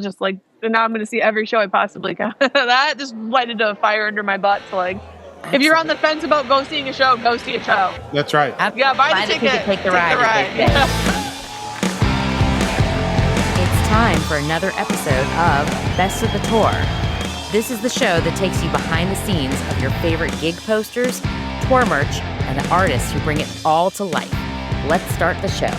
just like, and now I'm going to see every show I possibly can. That just lighted a fire under my butt. So like, if you're on the fence about go seeing a show, go see a show. That's right. Yeah, buy the ticket, take the ride. Yeah. It's time for another episode of Best of the Tour. This is the show that takes you behind the scenes of your favorite gig posters, tour merch, and the artists who bring it all to life. Let's start the show.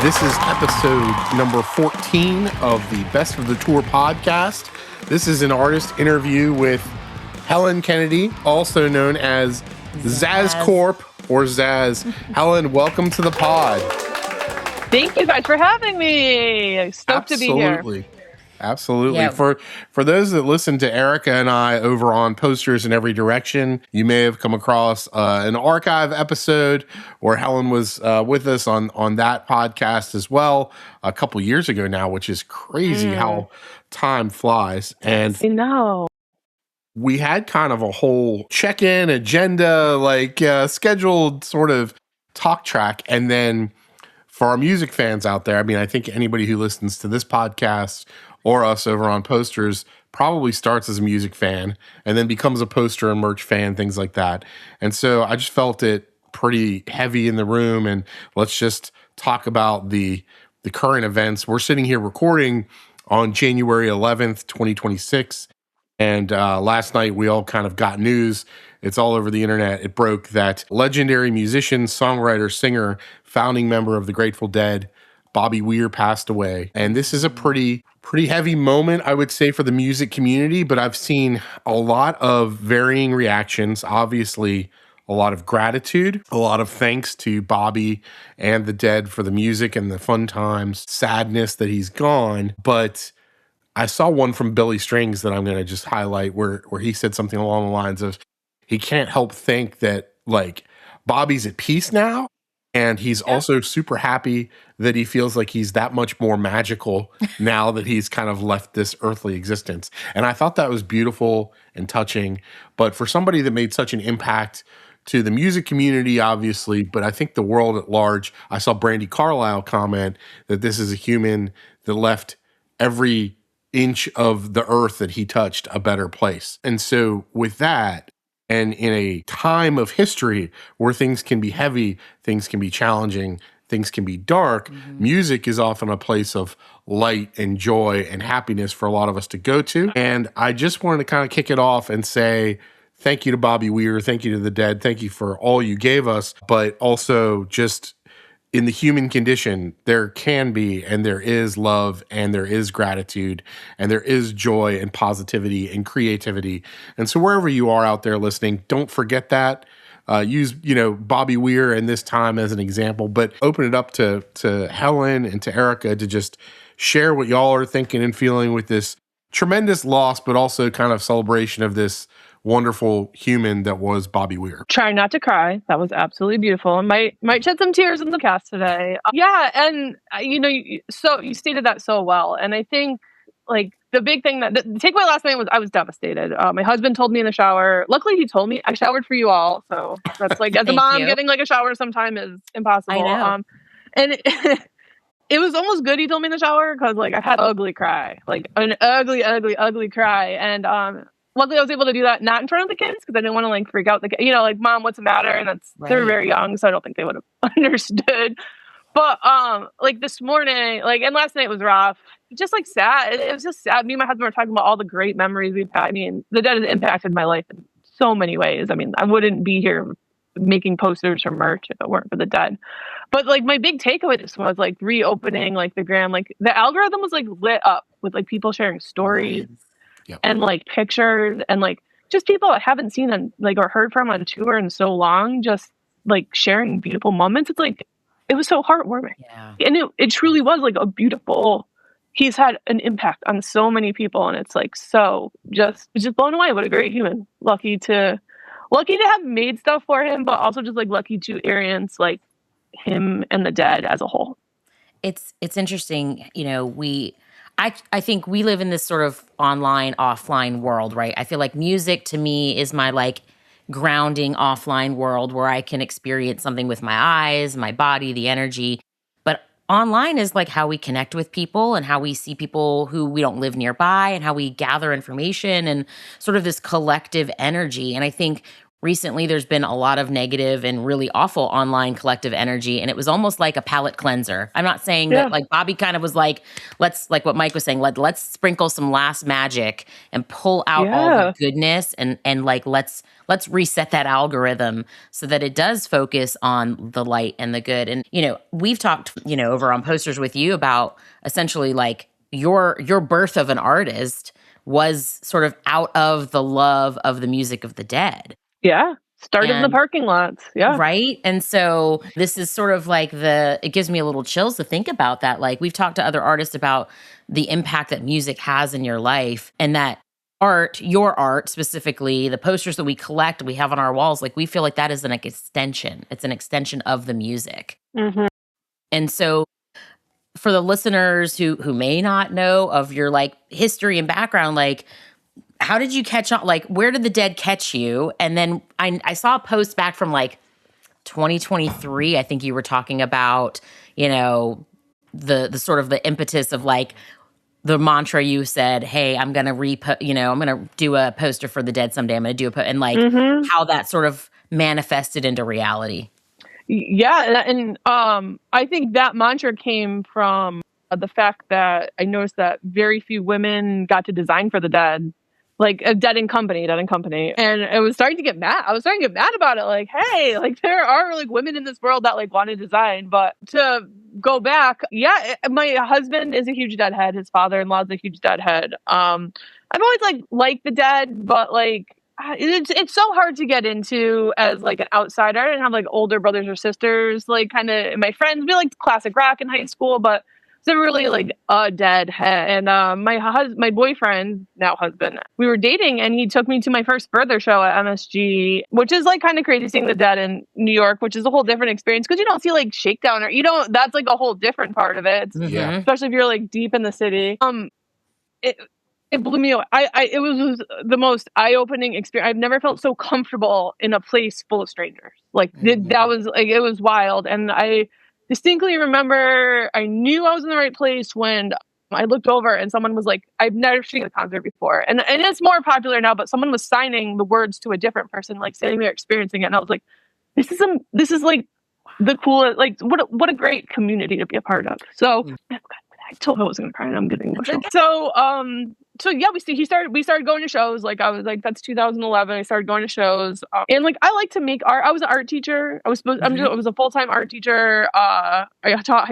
This is episode number 14 of the Best of the Tour podcast. This is an artist interview with Helen Kennedy, also known as Zazz Corp or Zazz. Helen, welcome to the pod. Thank you guys for having me. Stoked to be here. Absolutely. Yeah. For those that listen to Erica and I over on Posters in Every Direction, you may have come across an archive episode where Helen was with us on that podcast as well a couple years ago now, which is crazy how time flies. And I know. we had kind of a whole check-in agenda, like scheduled sort of talk track. And then for our music fans out there, I mean, I think anybody who listens to this podcast or us over on Posters probably starts as a music fan and then becomes a poster and merch fan, things like that. And so I just felt it pretty heavy in the room, and let's just talk about the current events. We're sitting here recording on January 11th, 2026, and last night we all kind of got news. It's all over the internet. It broke that legendary musician, songwriter, singer, founding member of the Grateful Dead, Bobby Weir, passed away. And this is a pretty heavy moment, I would say, for the music community, but I've seen a lot of varying reactions. Obviously, a lot of gratitude, a lot of thanks to Bobby and the Dead for the music and the fun times, sadness that he's gone. But I saw one from Billy Strings that I'm going to just highlight where he said something along the lines of, he can't help think that, like, Bobby's at peace now. And he's also super happy that he feels like he's that much more magical now that he's kind of left this earthly existence. And I thought that was beautiful and touching. But for somebody that made such an impact to the music community, obviously, but I think the world at large, I saw Brandi Carlile comment that this is a human that left every inch of the earth that he touched a better place. And so with that, and in a time of history where things can be heavy, things can be challenging, things can be dark, music is often a place of light and joy and happiness for a lot of us to go to. And I just wanted to kind of kick it off and say thank you to Bobby Weir, thank you to the Dead, thank you for all you gave us, but also just in the human condition, there can be and there is love and there is gratitude and there is joy and positivity and creativity. And so wherever you are out there listening, don't forget that. Use, Bobby Weir in this time as an example, but open it up to Helen and to Erica to just share what y'all are thinking and feeling with this tremendous loss, but also kind of celebration of this wonderful human that was Bobby Weir. Trying not to cry. That was absolutely beautiful. And might shed some tears in the cast today. And you stated that so well. And I think like the big thing the takeaway last night was I was devastated. My husband told me in the shower. Luckily, he told me I showered for you all. So that's like as a mom, getting like a shower sometime is impossible. I know. And it was almost good he told me in the shower because like I had an ugly cry, like an ugly cry, and luckily I was able to do that not in front of the kids because I didn't want to like freak out the kids. Like, Mom, what's the matter? And they're very young, so I don't think they would have understood. But like this morning, like, and last night was rough. Just like sad. It was just sad. Me and my husband were talking about all the great memories we've had. I mean, the Dead has impacted my life in so many ways. I mean, I wouldn't be here making posters or merch if it weren't for the Dead. But like my big takeaway this was like reopening like the gram, like the algorithm was like lit up with like people sharing stories. Yep. And like pictures and like just people I haven't seen and like or heard from on tour in so long, just like sharing beautiful moments. It's like it was so heartwarming. Yeah. And it truly was like a beautiful, he's had an impact on so many people, and it's like so just blown away. What a great human. Lucky to have made stuff for him, but also just like lucky to experience like him and the Dead as a whole. It's interesting, I think we live in this sort of online, offline world, right? I feel like music to me is my like grounding offline world where I can experience something with my eyes, my body, the energy. But online is like how we connect with people and how we see people who we don't live nearby and how we gather information and sort of this collective energy. And I think recently there's been a lot of negative and really awful online collective energy, and it was almost like a palate cleanser. I'm not saying that, like, Bobby kind of was like, let's, like what Mike was saying, let's sprinkle some last magic and pull out all the goodness and like let's reset that algorithm so that it does focus on the light and the good. And we've talked over on Posters with you about essentially like your birth of an artist was sort of out of the love of the music of the dead. Yeah. Started in the parking lots. Yeah. Right. And so this is sort of like it gives me a little chills to think about that. Like, we've talked to other artists about the impact that music has in your life, and that art, your art specifically, the posters that we collect, we have on our walls, like we feel like that is an extension. It's an extension of the music. Mm-hmm. And so for the listeners who may not know of your like history and background, like, how did you catch on? Like, where did the Dead catch you? And then I saw a post back from like 2023. I think you were talking about, the sort of the impetus of like the mantra you said, hey, I'm going to I'm going to do a poster for the Dead someday. I'm going to do and like how that sort of manifested into reality. Yeah. And I think that mantra came from the fact that I noticed that very few women got to design for the Dead. Like a Dead and Company. And I was starting to get mad. I was starting to get mad about it. Like, hey, like there are like women in this world that like want to design. But to go back, my husband is a huge Deadhead. His father-in-law is a huge Deadhead. I've always liked the Dead, but like it's so hard to get into as like an outsider. I didn't have like older brothers or sisters, like kind of my friends. We liked classic rock in high school, but it's really like a Deadhead. And my boyfriend, now husband, we were dating, and he took me to my first Further show at MSG, which is like kind of crazy seeing the Dead in New York, which is a whole different experience because you don't see like Shakedown or that's like a whole different part of it. Especially if you're like deep in the city. It blew me away. It was the most eye-opening experience. I've never felt so comfortable in a place full of strangers. Like that was like, it was wild. And I distinctly remember I knew I was in the right place when I looked over and someone was like, I've never seen a concert before. And it's more popular now, but someone was signing the words to a different person, like saying they're experiencing it. And I was like, this is like the coolest, like what a great community to be a part of. So I told him I was going to cry and I'm getting emotional. So yeah, we started going to shows. Like I was like, that's 2011. I started going to shows, and like I like to make art. I was an art teacher. I was a full-time art teacher. I taught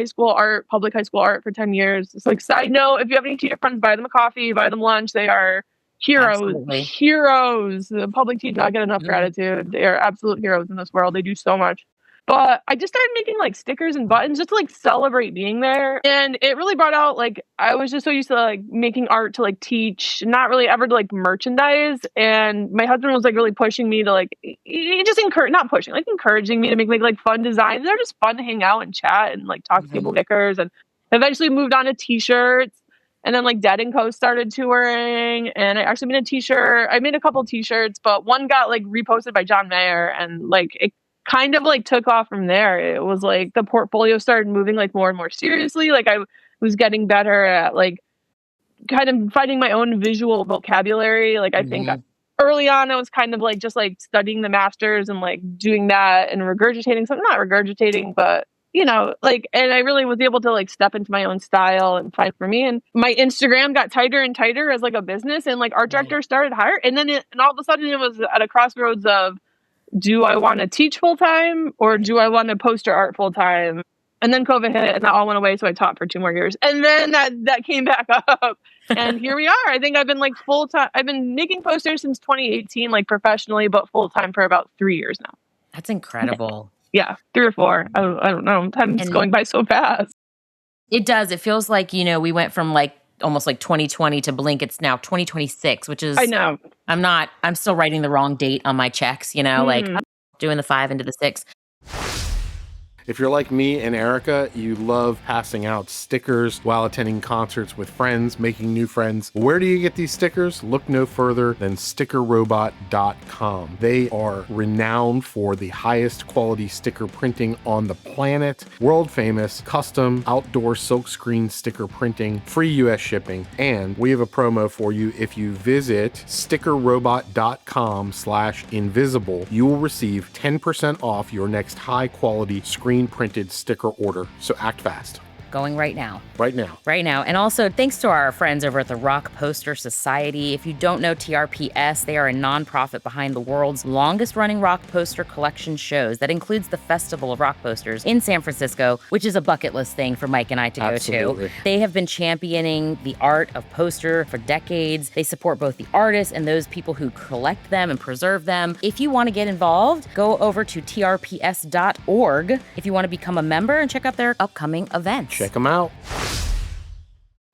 public high school art for 10 years. It's like, side note, if you have any teacher friends, buy them a coffee, buy them lunch. They are heroes. Absolutely. Heroes. The public teachers not get enough gratitude. They are absolute heroes in this world. They do so much. But I just started making like stickers and buttons just to like celebrate being there. And it really brought out like, I was just so used to like making art to like teach, not really ever to like merchandise. And my husband was like really pushing me to like, encouraging me to make like fun designs. They're just fun to hang out and chat and like talk to people, stickers, and eventually moved on to t-shirts. And then like Dead & Co started touring, and I actually made a t-shirt. I made a couple t-shirts, but one got like reposted by John Mayer, and like it kind of like took off from there. It was like the portfolio started moving like more and more seriously. Like I was getting better at like kind of finding my own visual vocabulary. Like I think early on I was kind of like just like studying the masters and like doing that and regurgitating something, not regurgitating, but like, and I really was able to like step into my own style and find for me. And my Instagram got tighter and tighter as like a business, and like art directors started hiring. And then and all of a sudden it was at a crossroads of, do I want to teach full time or do I want to poster art full time? And then COVID hit and that all went away. So I taught for 2 more years. And then that came back up. And here we are. I think I've been like full time. I've been making posters since 2018, like professionally, but full time for about 3 years now. That's incredible. Yeah, 3 or 4. I don't know. Time's going by so fast. It does. It feels like, we went from like almost like 2020 to blink. It's now 2026, which is, I know. I'm still writing the wrong date on my checks, like I'm doing the 5 into the 6. If you're like me and Erica, you love passing out stickers while attending concerts with friends, making new friends. Where do you get these stickers? Look no further than stickerrobot.com. They are renowned for the highest quality sticker printing on the planet, world famous, custom outdoor silkscreen sticker printing, free US shipping, and we have a promo for you. If you visit stickerrobot.com/invisible, you will receive 10% off your next high quality screen printed sticker order. So act fast. Going right now. Right now. Right now. And also, thanks to our friends over at the Rock Poster Society. If you don't know TRPS, they are a nonprofit behind the world's longest-running rock poster collection shows. That includes the Festival of Rock Posters in San Francisco, which is a bucket list thing for Mike and I to go to. They have been championing the art of poster for decades. They support both the artists and those people who collect them and preserve them. If you want to get involved, go over to trps.org if you want to become a member and check out their upcoming events. Check them out.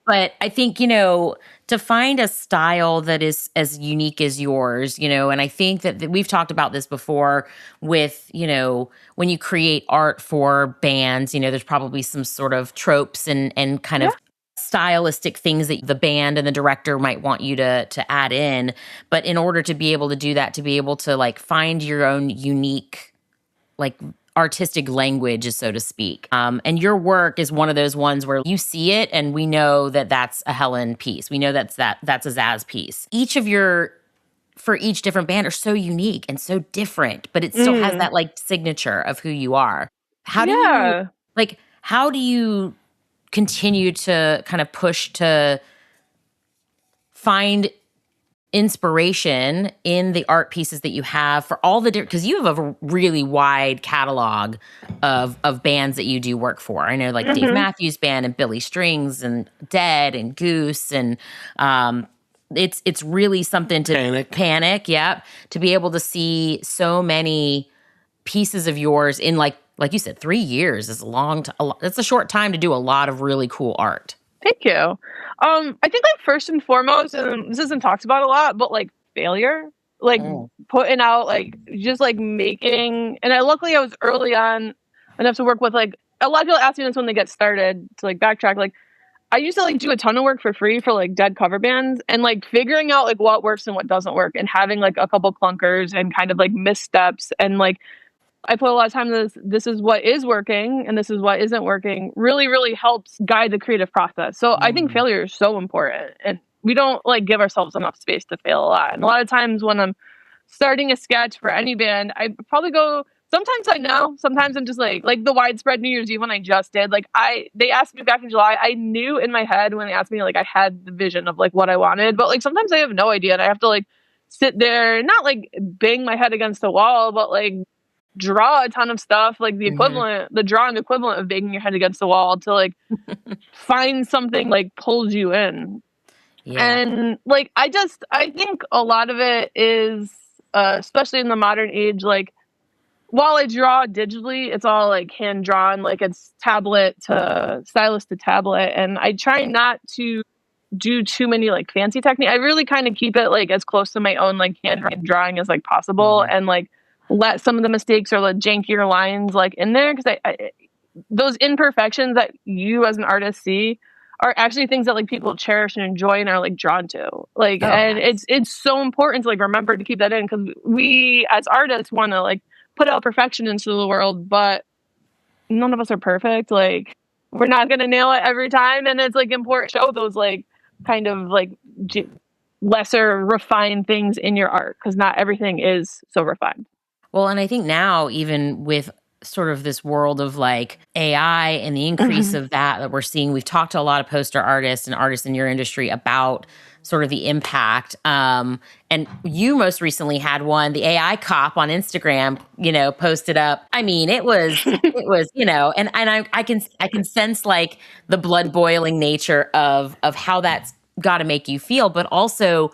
But I think, to find a style that is as unique as yours, and I think that we've talked about this before with, when you create art for bands, there's probably some sort of tropes and kind of stylistic things that the band and the director might want you to add in. But in order to be able to do that, to be able to find your own unique, artistic language, so to speak. And your work is one of those ones where you see it and we know that that's a Helen piece. We know that's a Zazz piece. For each different band are so unique and so different, but it still has that signature of who you are. How do you continue to kind of push to find inspiration in the art pieces that you have for all the different, because you have a really wide catalog of bands that you do work for. I know Dave Matthews Band and Billy Strings and Dead and Goose and it's really something to panic, to be able to see so many pieces of yours in like you said, 3 years is it's a short time to do a lot of really cool art. Thank you. I think first and foremost, and this isn't talked about a lot, but failure, putting out, just making, and luckily I was early on enough to work with a lot of people ask me this when they get started to backtrack. I used to do a ton of work for free for dead cover bands and figuring out what works and what doesn't work and having a couple clunkers and kind of missteps and I put a lot of time into this is what is working and this is what isn't working, really, really helps guide the creative process. So I think failure is so important and we don't give ourselves enough space to fail a lot. And a lot of times when I'm starting a sketch for any band, I probably go, sometimes I know, sometimes I'm just like the widespread New Year's Eve when I just did, they asked me back in July, I knew in my head when they asked me, I had the vision of what I wanted, but sometimes I have no idea and I have to sit there, not bang my head against the wall, but draw a ton of stuff, the equivalent, the drawing equivalent of banging your head against the wall to find something pulls you in. Yeah. And I think a lot of it is, especially in the modern age, while I draw digitally, it's all hand drawn, it's tablet to stylus to tablet. And I try not to do too many fancy technique. I really kind of keep it as close to my own hand drawing as possible. And let some of the mistakes or the jankier lines in there, because I those imperfections that you as an artist see are actually things that people cherish and enjoy and are drawn to. It's so important to remember to keep that in, because we as artists want to put out perfection into the world, but none of us are perfect. We're not gonna nail it every time, and it's important to show those kind of lesser refined things in your art, because not everything is so refined. Well, and I think now, even with sort of this world of AI and the increase of that we're seeing, we've talked to a lot of poster artists and artists in your industry about sort of the impact. And you most recently had one, the AI cop on Instagram, posted up. I mean, it was, and I can sense the blood boiling nature of how that's got to make you feel, but also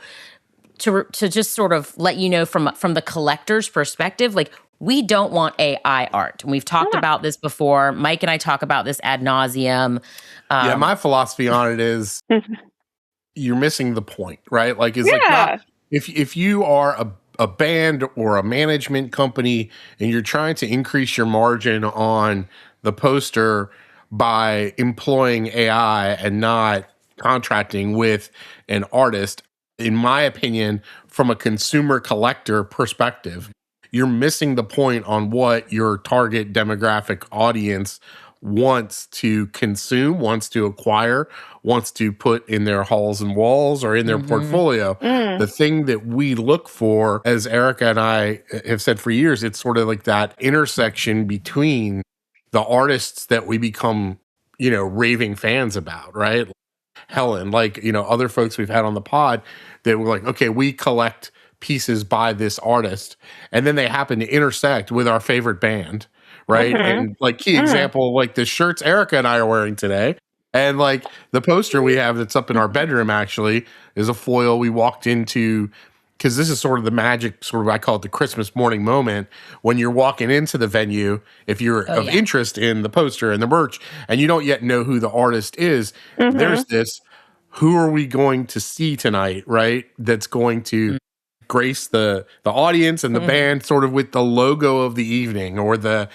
to just sort of let you know from the collector's perspective, we don't want AI art. And we've talked about this before. Mike and I talk about this ad nauseum. My philosophy on it is you're missing the point, right? Not, if you are a band or a management company and you're trying to increase your margin on the poster by employing AI and not contracting with an artist. In my opinion, from a consumer collector perspective, you're missing the point on what your target demographic audience wants to consume, wants to acquire, wants to put in their halls and walls or in their portfolio. The thing that we look for, as Erica and I have said for years, it's sort of like that intersection between the artists that we become, raving fans about, right? Helen, other folks we've had on the pod that were like, okay, we collect pieces by this artist, and then they happen to intersect with our favorite band, right? And key example, the shirts Erica and I are wearing today, and the poster we have that's up in our bedroom actually is a foil we walked into, because this is sort of the magic, I call it the Christmas morning moment, when you're walking into the venue, if you're of interest in the poster and the merch, and you don't yet know who the artist is, there's this, who are we going to see tonight, right? That's going to grace the audience and the band sort of with the logo of the evening, or the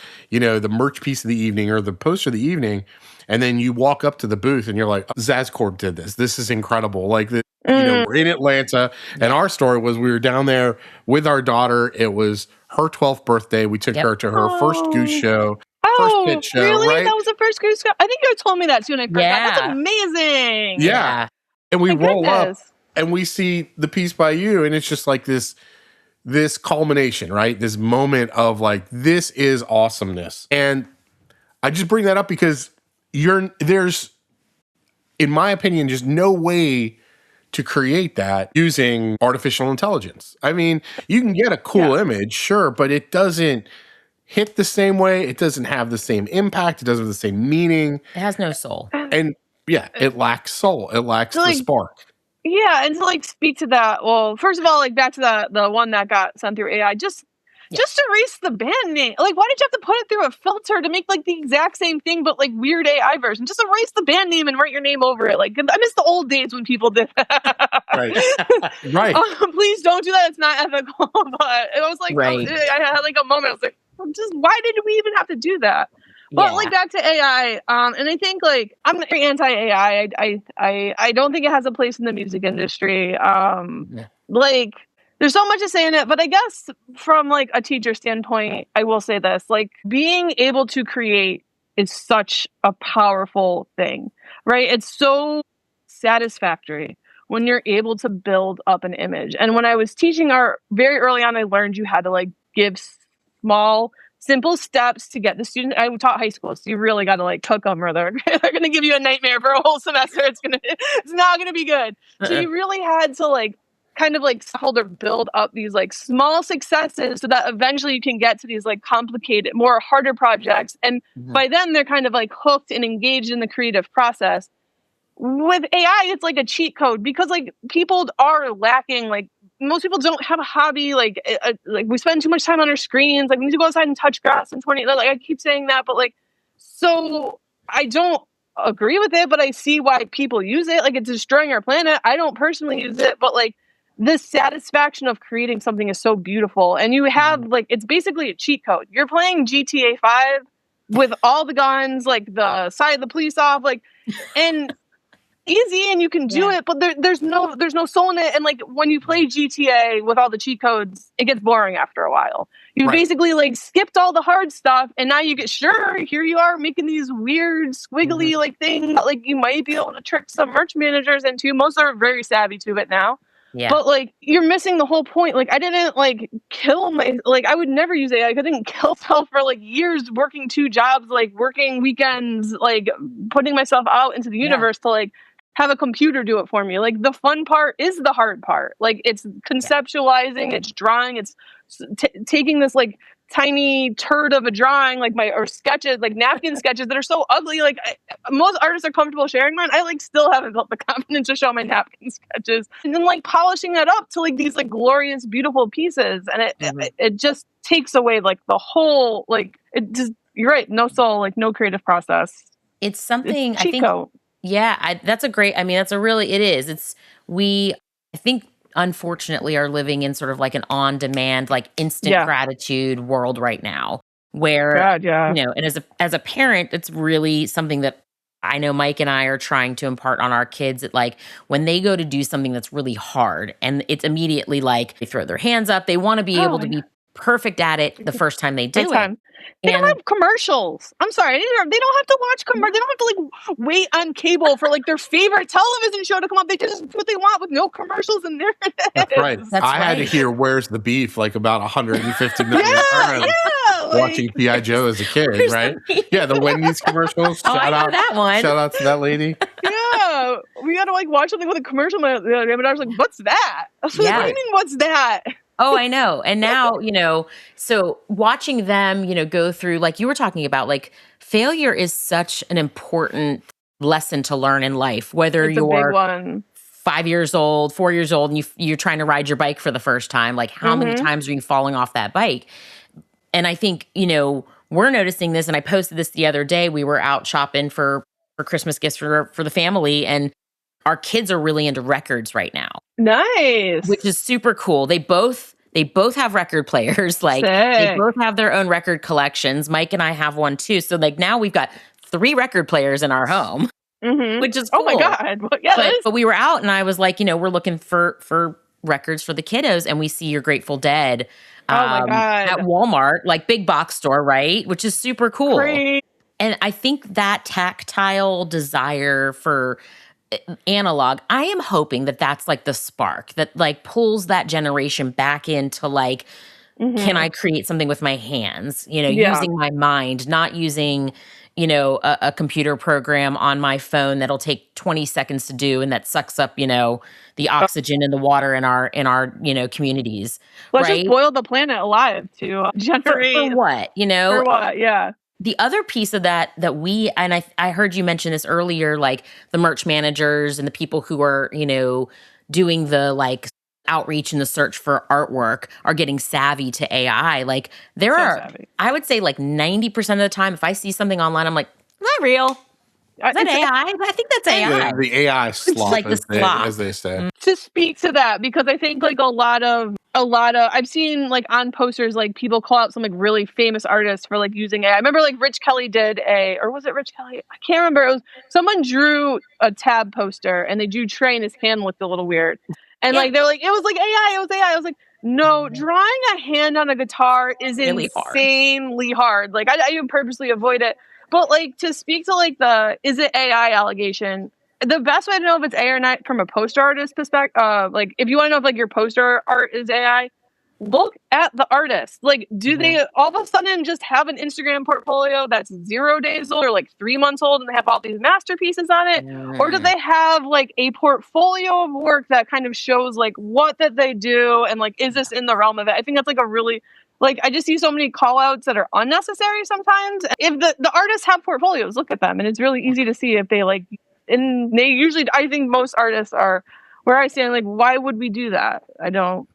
merch piece of the evening, or the poster of the evening. And then you walk up to the booth and you're like, Zazz Corp did this. This is incredible. We're in Atlanta, and our story was we were down there with our daughter. It was her 12th birthday. We took her to her first Goose show. First pitch show, really? right? That was the first Goose show? I think you told me that too when I first got. That's amazing. Yeah. And we roll up and we see the piece by you, and it's just like this culmination, right? This moment of this is awesomeness. And I just bring that up because there's, in my opinion, just no way to create that using artificial intelligence. I mean, you can get a cool image, sure, but it doesn't hit the same way. It doesn't have the same impact. It doesn't have the same meaning. It has no soul. And it lacks soul. It lacks the spark. Yeah, and to speak to that, well, first of all, back to the one that got sent through AI, just erase the band name. Why did you have to put it through a filter to make the exact same thing but weird AI version? Just erase the band name and write your name over it. I miss the old days when people did that. Right. Please don't do that. It's not ethical. But it was I had a moment. I was like, just why did we even have to do that? But back to AI, and I think I'm very anti-AI. I don't think it has a place in the music industry. There's so much to say in it, but I guess from a teacher standpoint, I will say this: being able to create is such a powerful thing, right? It's so satisfactory when you're able to build up an image. And when I was teaching art very early on, I learned you had to give small, simple steps to get the student. I taught high school, so you really got to cook them, or they're going to give you a nightmare for a whole semester. It's not going to be good. So you really had to hold or build up these small successes so that eventually you can get to these complicated, more harder projects. And by then they're kind of hooked and engaged in the creative process. With AI, it's a cheat code because people are lacking. Most people don't have a hobby. We spend too much time on our screens. We need to go outside and touch grass in 20. I keep saying that, but so I don't agree with it, but I see why people use it. It's destroying our planet. I don't personally use it, but the satisfaction of creating something is so beautiful. And you have it's basically a cheat code. You're playing GTA 5 with all the guns, the side of the police off, and easy, and you can do it, but there's no soul in it. And when you play GTA with all the cheat codes, it gets boring after a while. You basically skipped all the hard stuff, and now you get here you are making these weird squiggly things that you might be able to trick some merch managers into. Most are very savvy to it now. Yeah. But you're missing the whole point. I didn't kill my I would never use AI. I didn't kill myself for years working 2 jobs, working weekends, putting myself out into the universe to have a computer do it for me. The fun part is the hard part. It's conceptualizing, it's drawing, it's taking this tiny turd of a drawing, or sketches, napkin sketches that are so ugly. Most artists are comfortable sharing mine. I still haven't built the confidence to show my napkin sketches, and then polishing that up to these glorious, beautiful pieces. And it just takes away the whole it just, you're right, no soul, no creative process. It's something it's Chico. That's a great, it is. I think unfortunately are living in sort of an on-demand, instant gratitude world right now, where, God, yeah. and as a parent, it's really something that I know Mike and I are trying to impart on our kids that like when they go to do something that's really hard and it's immediately like they throw their hands up, they want to be able to be perfect at it the first time they do it. They don't have commercials. I'm sorry. They don't have to watch commercials. They don't have to like wait on cable for like their favorite television show to come up. They just do what they want with no commercials in there. That's right. I had to hear "Where's the Beef" like about 150 million times watching P.I. Joe as a kid, right? Yeah, the Wendy's commercials. Shout out that one. Shout out to that lady. Yeah, we got to like watch something with a commercial. And I was like, "What's that?" I was like, "What do you mean, what's that?" Oh, I know. And now, so watching them, go through, like you were talking about, like failure is such an important lesson to learn in life, whether it's a big one. 5 years old, 4 years old, and you're trying to ride your bike for the first time. Like how many times are you falling off that bike? And I think, we're noticing this, and I posted this the other day. We were out shopping for Christmas gifts for the family, and our kids are really into records right now. Nice. Which is super cool. They both have record players. Like they both have their own record collections. Mike and I have one too. So like now we've got 3 record players in our home, which is cool. Oh my God. Well, yeah, but we were out and I was like, we're looking for records for the kiddos, and we see your Grateful Dead at Walmart, like big box store, right? Which is super cool. Great. And I think that tactile desire for analog, I am hoping that that's like the spark that like pulls that generation back into like, can I create something with my hands, using my mind, not using, a computer program on my phone that'll take 20 seconds to do and that sucks up, the oxygen and the water in our communities. Let's just boil the planet alive to generate. For what, For what, yeah. The other piece of that we, and I heard you mention this earlier, like the merch managers and the people who are, doing the like outreach and the search for artwork are getting savvy to AI. Like savvy. I would say like 90% of the time, if I see something online, I'm like, is that real? Is that AI? I think that's AI. The AI slop, like as they say. To speak to that, because I think like a lot of I've seen like on posters like people call out some like really famous artists for like using AI. I remember like Rich Kelly did or was it Rich Kelly? I can't remember. It was someone drew a tab poster and they drew Trey and his hand looked a little weird. And like they're like, it was like AI, it was AI. I was like, no, drawing a hand on a guitar is really insanely hard. Like I even purposely avoid it. But like to speak to like is it AI allegation, the best way to know if it's AI or not from a poster artist perspective, like if you want to know if like your poster art is AI, look at the artist. Like, do they all of a sudden just have an Instagram portfolio that's 0 days old or like 3 months old and they have all these masterpieces on it? Or do they have like a portfolio of work that kind of shows like what that they do and like, is this in the realm of it? I think that's like a really, like, I just see so many call outs that are unnecessary sometimes. If the artists have portfolios, look at them. And it's really easy to see if they like, and they usually, I think most artists are where I stand, like, why would we do that? I don't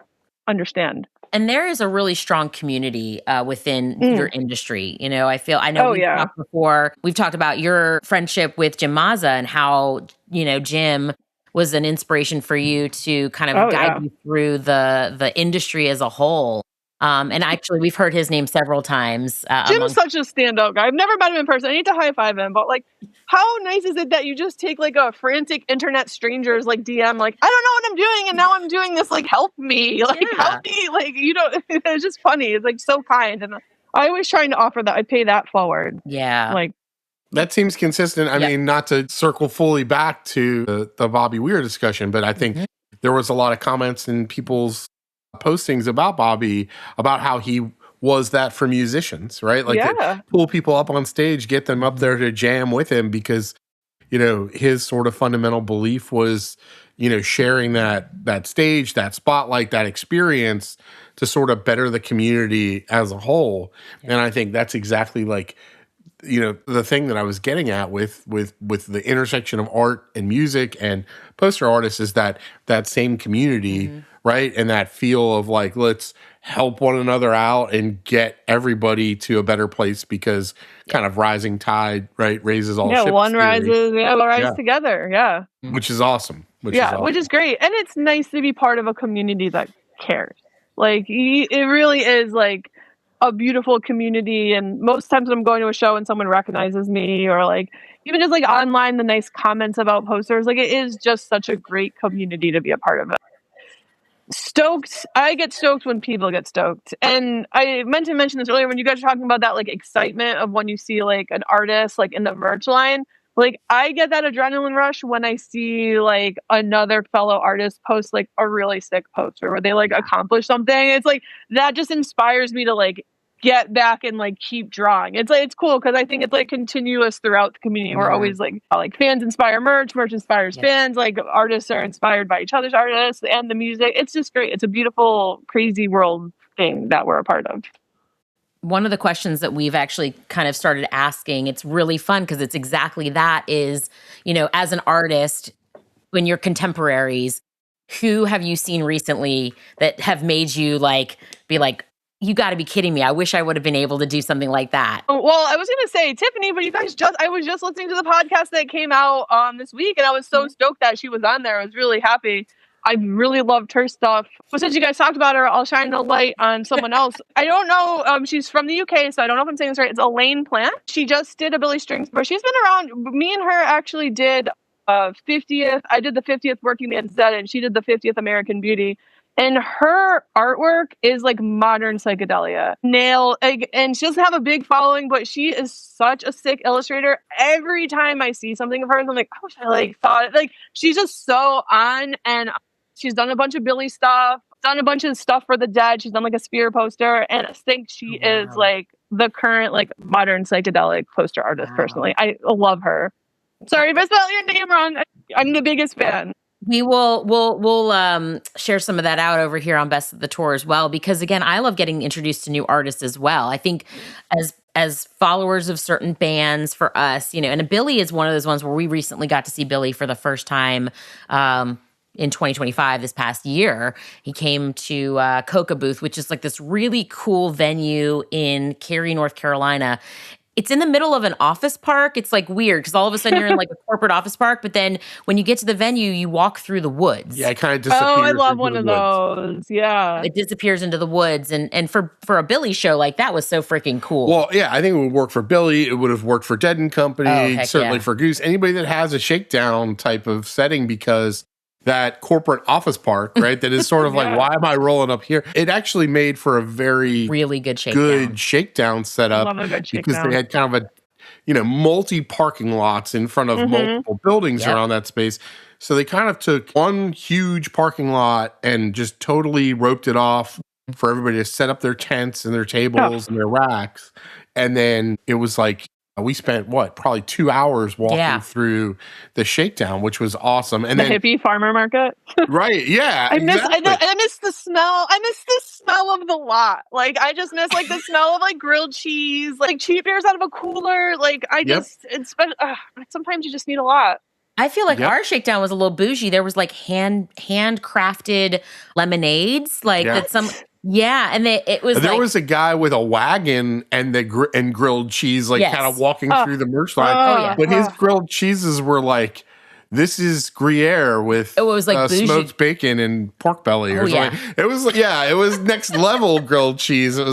understand. And there is a really strong community within your industry. I know we've talked before. We've talked about your friendship with Jim Mazza and how, Jim was an inspiration for you to kind of guide you through the industry as a whole. And actually, we've heard his name several times. Jim's such a standout guy. I've never met him in person. I need to high five him. But like, how nice is it that you just take like a frantic internet stranger's like DM, like, I don't know what I'm doing, and now I'm doing this. Like, help me, help me. Like, it's just funny. It's like so kind, and I always trying to offer that. I pay that forward. Yeah, like. That seems consistent. I mean, not to circle fully back to the Bobby Weir discussion, but I think there was a lot of comments in people's postings about Bobby, about how he was that for musicians, right? Like to pull people up on stage, get them up there to jam with him because, his sort of fundamental belief was, sharing that stage, that spotlight, that experience to sort of better the community as a whole. And I think that's exactly like, the thing that I was getting at with the intersection of art and music and poster artists is that same community, right? And that feel of like, let's help one another out and get everybody to a better place because kind of rising tide, right, raises all ships. One rises, we'll rise together, Which is awesome. Which is great. And it's nice to be part of a community that cares. Like, it really is like, a beautiful community. And most times when I'm going to a show and someone recognizes me, or like even just like online, the nice comments about posters, like it is just such a great community to be a part of it. Stoked. I get stoked when people get stoked. And I meant to mention this earlier when you guys are talking about that like excitement of when you see like an artist like in the merch line. Like I get that adrenaline rush when I see like another fellow artist post like a really sick poster where they like accomplish something. It's like that just inspires me to like get back and like keep drawing. It's like it's cool because I think it's like continuous throughout the community. We're always like fans inspire merch inspires fans, like artists are inspired by each other's artists and the music. It's just great. It's a beautiful, crazy world thing that we're a part of. One of the questions that we've actually kind of started asking, it's really fun because it's exactly that is, you know, as an artist, when you're contemporaries, who have you seen recently that have made you like be like, you got to be kidding me. I wish I would have been able to do something like that. Well, I was going to say Tiffany, but I was just listening to the podcast that came out this week and I was so stoked that she was on there. I was really happy. I really loved her stuff. But since you guys talked about her, I'll shine a light on someone else. I don't know. She's from the UK, so I don't know if I'm saying this right. It's Elaine Plant. She just did a Billy Strings, but she's been around. Me and her actually did 50th. I did the 50th Working Man's Dead, and she did the 50th American Beauty. And her artwork is like modern psychedelia. And she doesn't have a big following, but she is such a sick illustrator. Every time I see something of hers, I'm like, I wish I like thought it. Like she's just so on, and she's done a bunch of Billy stuff, done a bunch of stuff for the Dead. She's done like a Spear poster, and I think she is like the current like modern psychedelic poster artist. Personally, I love her. Sorry if I spelled your name wrong. I'm the biggest fan. We'll share some of that out over here on Best of the Tour as well, because again, I love getting introduced to new artists as well. I think as followers of certain bands for us, you know, and Billy is one of those ones where we recently got to see Billy for the first time in 2025 this past year. He came to Coca Booth, which is like this really cool venue in Cary, North Carolina. It's in the middle of an office park. It's like weird because all of a sudden you're in like a corporate office park, but then when you get to the venue, you walk through the woods. Yeah, it kind of disappears. Oh, I love one of those. Yeah. It disappears into the woods. And for a Billy show, like that was so freaking cool. Well, yeah, I think it would work for Billy. It would have worked for Dead and Company, certainly for Goose. Anybody that has a shakedown type of setting, because that corporate office park, right? That is sort of like, why am I rolling up here? It actually made for a really good shakedown setup. Love a good shakedown. Because they had kind of a, multi parking lots in front of multiple buildings around that space. So they kind of took one huge parking lot and just totally roped it off for everybody to set up their tents and their tables and their racks. And then it was like, we spent probably 2 hours walking through the shakedown, which was awesome. And the hippie farmer market, right? Yeah, I miss the smell. I miss the smell of the lot. Like I just miss like the smell of like grilled cheese, like cheap beers out of a cooler. Like sometimes you just need a lot. I feel like our shakedown was a little bougie. There was like handcrafted lemonades, like that some. Yeah, and it was there was a guy with a wagon and and grilled cheese, like kind of walking through the merch line. But his grilled cheeses were like, this is Gruyere with it was like smoked bacon and pork belly or something. It was next level grilled cheese. It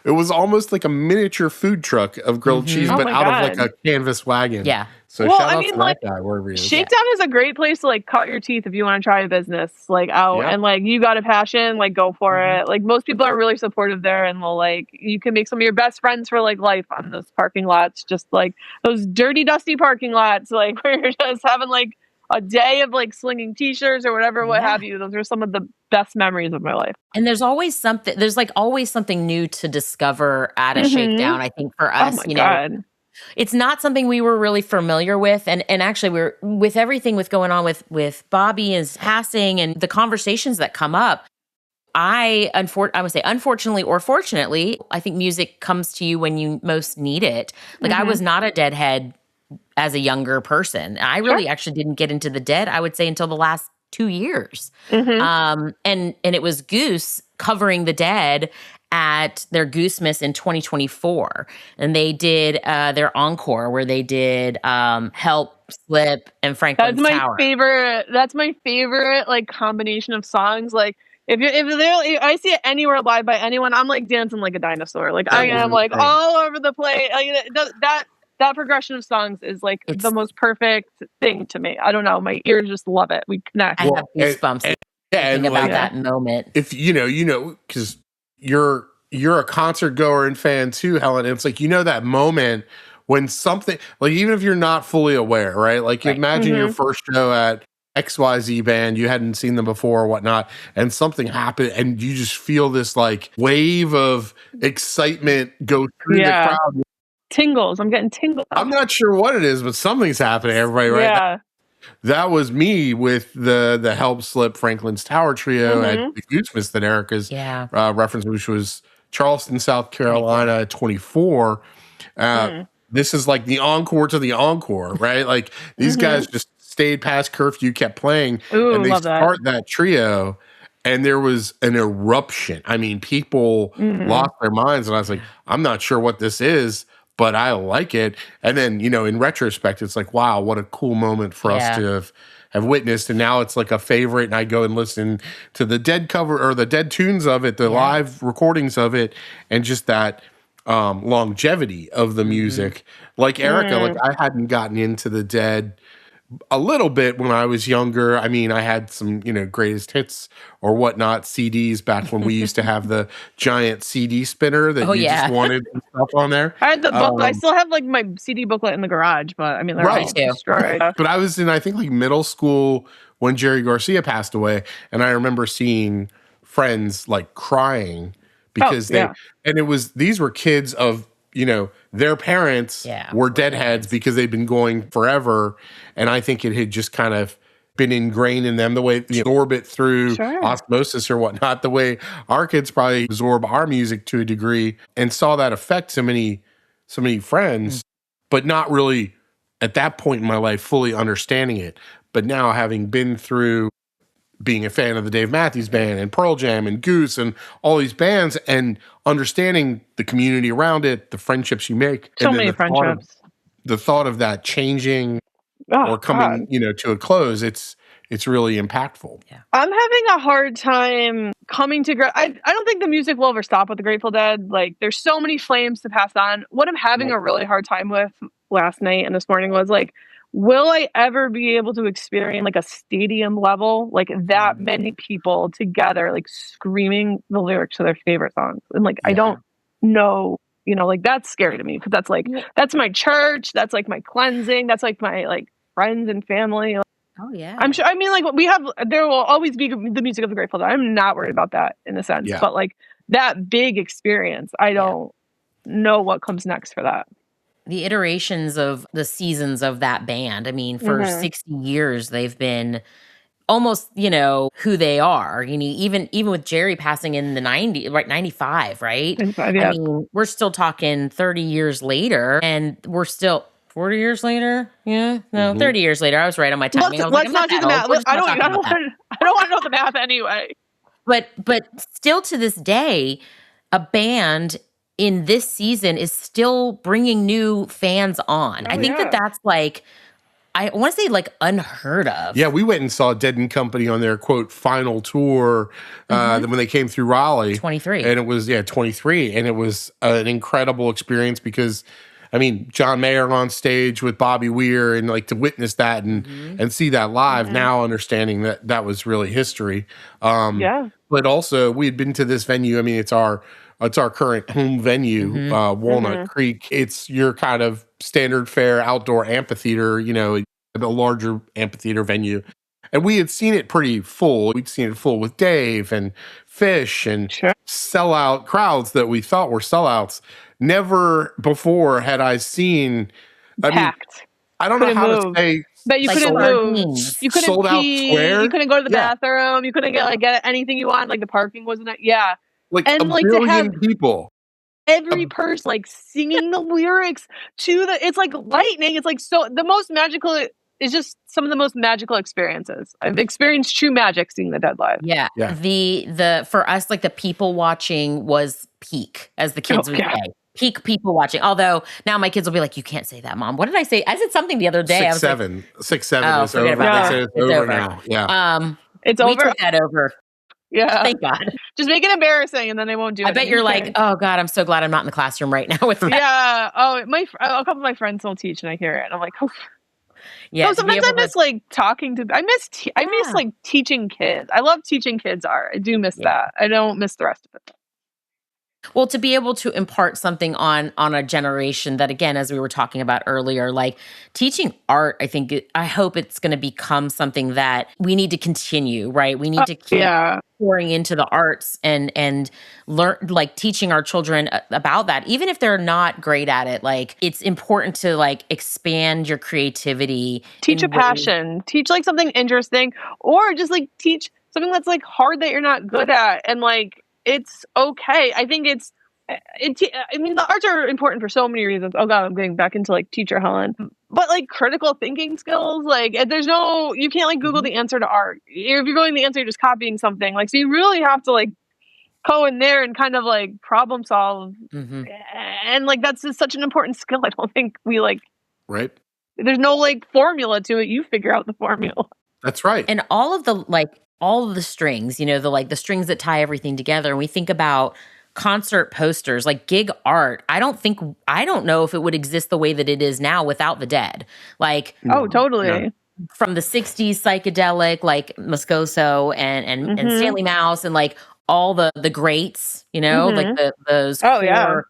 was almost like a miniature food truck of grilled cheese, but out of like a canvas wagon. Yeah. So shout out to that guy wherever he is. Shakedown is a great place to like cut your teeth if you want to try a business like out and like you got a passion, like go for it. Like most people are really supportive there, and will like you can make some of your best friends for like life on those parking lots, just like those dirty, dusty parking lots, like where you're just having like a day of like slinging t-shirts or whatever, what have you. Those are some of the best memories of my life. And there's always something new to discover at a shakedown. I think for us, God. It's not something we were really familiar with. And actually we're with everything with going on with Bobby and passing and the conversations that come up. I would say unfortunately or fortunately, I think music comes to you when you most need it. Like I was not a Deadhead as a younger person. I really actually didn't get into the Dead, I would say, until the last 2 years. And it was Goose covering the Dead at their Goosemas in 2024. And they did their encore where they did Help, Slip, and Franklin's Tower. That's my favorite like combination of songs. Like If I see it anywhere live by anyone, I'm like dancing like a dinosaur. Like I am like all over the place. Like, that progression of songs is like the most perfect thing to me. I don't know. My ears just love it. We connect. I have goosebumps thinking about that moment. If you know, because you're a concert goer and fan too, Helen. And it's like, that moment when something, like, even if you're not fully aware, right? Like, imagine your first show at XYZ band, you hadn't seen them before or whatnot, and something happened, and you just feel this like wave of excitement go through the crowd. Tingles. I'm getting tingles. I'm not sure what it is, but something's happening, everybody, right? Yeah. That was me with the Help Slip Franklin's Tower Trio at the Goodsmiths that Erica's reference, which was Charleston, South Carolina, 24. This is like the encore to the encore, right? Like, these guys just stayed past curfew, kept playing, and they start that trio, and there was an eruption. I mean, people lost their minds, and I was like, I'm not sure what this is, but I like it. And then, in retrospect, it's like, wow, what a cool moment for us to have witnessed. And now it's like a favorite, and I go and listen to the Dead cover or the Dead tunes of it, the live recordings of it, and just that longevity of the music. Like Erica, like, I hadn't gotten into the Dead a little bit when I was younger. I mean, I had some, greatest hits or whatnot CDs back when we used to have the giant CD spinner that just wanted stuff on there. I had the booklet. I still have like my CD booklet in the garage, but I mean, they're all destroyed. But I was in, I think, like middle school when Jerry Garcia passed away, and I remember seeing friends like crying because these were kids of, their parents were Deadheads because they'd been going forever. And I think it had just kind of been ingrained in them the way they absorb it through osmosis or whatnot, the way our kids probably absorb our music to a degree, and saw that affect so many friends, but not really at that point in my life fully understanding it. But now, having been through being a fan of the Dave Matthews Band and Pearl Jam and Goose and all these bands, and understanding the community around it, the friendships you make. So many friendships. The thought of that changing or coming, to a close, it's really impactful. Yeah. I'm having a hard time coming to I don't think the music will ever stop with the Grateful Dead. Like, there's so many flames to pass on. What I'm having a really hard time with last night and this morning was like, will I ever be able to experience like a stadium level, like that many people together, like screaming the lyrics to their favorite songs? And like, I don't know, like, that's scary to me, because that's like, that's my church. That's like my cleansing. That's like my like friends and family. Oh yeah. I'm sure. I mean, like, there will always be the music of the Grateful Dead. I'm not worried about that in a sense, but like that big experience, I don't know what comes next for that. The iterations of the seasons of that band. I mean, for 60 years, they've been almost, who they are. Even with Jerry passing in the 95, right? 95, yeah. I mean, we're still talking 30 years later, and we're still 40 years later. Yeah, no, 30 years later. I was right on my timing. Let's not do the math. I don't want to know the math anyway. But still, to this day, a band in this season is still bringing new fans on. I think that's like, I want to say like unheard of. Yeah, we went and saw Dead and Company on their quote final tour when they came through Raleigh. 23. And it was 23, and it was an incredible experience because, I mean, John Mayer on stage with Bobby Weir, and like to witness that and see that live, now understanding that was really history. But also, we had been to this venue. I mean, it's our current home venue, Walnut Creek. It's your kind of standard fare outdoor amphitheater, a larger amphitheater venue. And we had seen it pretty full. We'd seen it full with Dave and Fish and sellout crowds that we thought were sellouts. Never before had I seen, packed. I don't know how to say. But you couldn't move. You couldn't sold pee. Out square? You couldn't go to the bathroom. You couldn't get anything you want. Like, the parking wasn't. Like, and a billion people. Every person like singing the lyrics to it's like lightning. It's like, so the most magical is just some of the most magical experiences. I've experienced true magic seeing the Dead live. Yeah. The for us, like, the people watching was peak, as the kids would say. Peak people watching. Although now my kids will be like, "You can't say that, Mom." What did I say? I said something the other day. 6-7. 6-7 oh, is over. About it's over now. Yeah. It's we over. took that over. Yeah. Thank God. Just make it embarrassing and then they won't do it. I bet you're like, oh God, I'm so glad I'm not in the classroom right now with that. Yeah. Oh, a couple of my friends will teach and I hear it. And I'm like, oh. Yeah. No, sometimes I miss like talking to, I miss like teaching kids. I love teaching kids art. I do miss that. I don't miss the rest of it. Well, to be able to impart something on a generation that, again, as we were talking about earlier, like teaching art, I hope it's going to become something that we need to continue, right? We need to keep pouring into the arts and learn, like teaching our children about that, even if they're not great at it. Like it's important to like expand your creativity, teach a passion, teach like something interesting, or just like teach something that's like hard that you're not good at, and like. It's okay. I think I mean, the arts are important for so many reasons. Oh God, I'm getting back into like teacher Helen. But like critical thinking skills, like you can't like Google the answer to art. If you're going the answer, you're just copying something. Like, so you really have to like go in there and kind of like problem solve. Mm-hmm. And like, that's just such an important skill. I don't think we like, right. There's no like formula to it. You figure out the formula. That's right. And all of the strings, the strings that tie everything together. And we think about concert posters, like gig art. I don't know if it would exist the way that it is now without the Dead. Like, oh, totally. Yeah. From the 60s psychedelic, like Moscoso and Stanley Mouse and like all the greats, like those. Oh, yeah.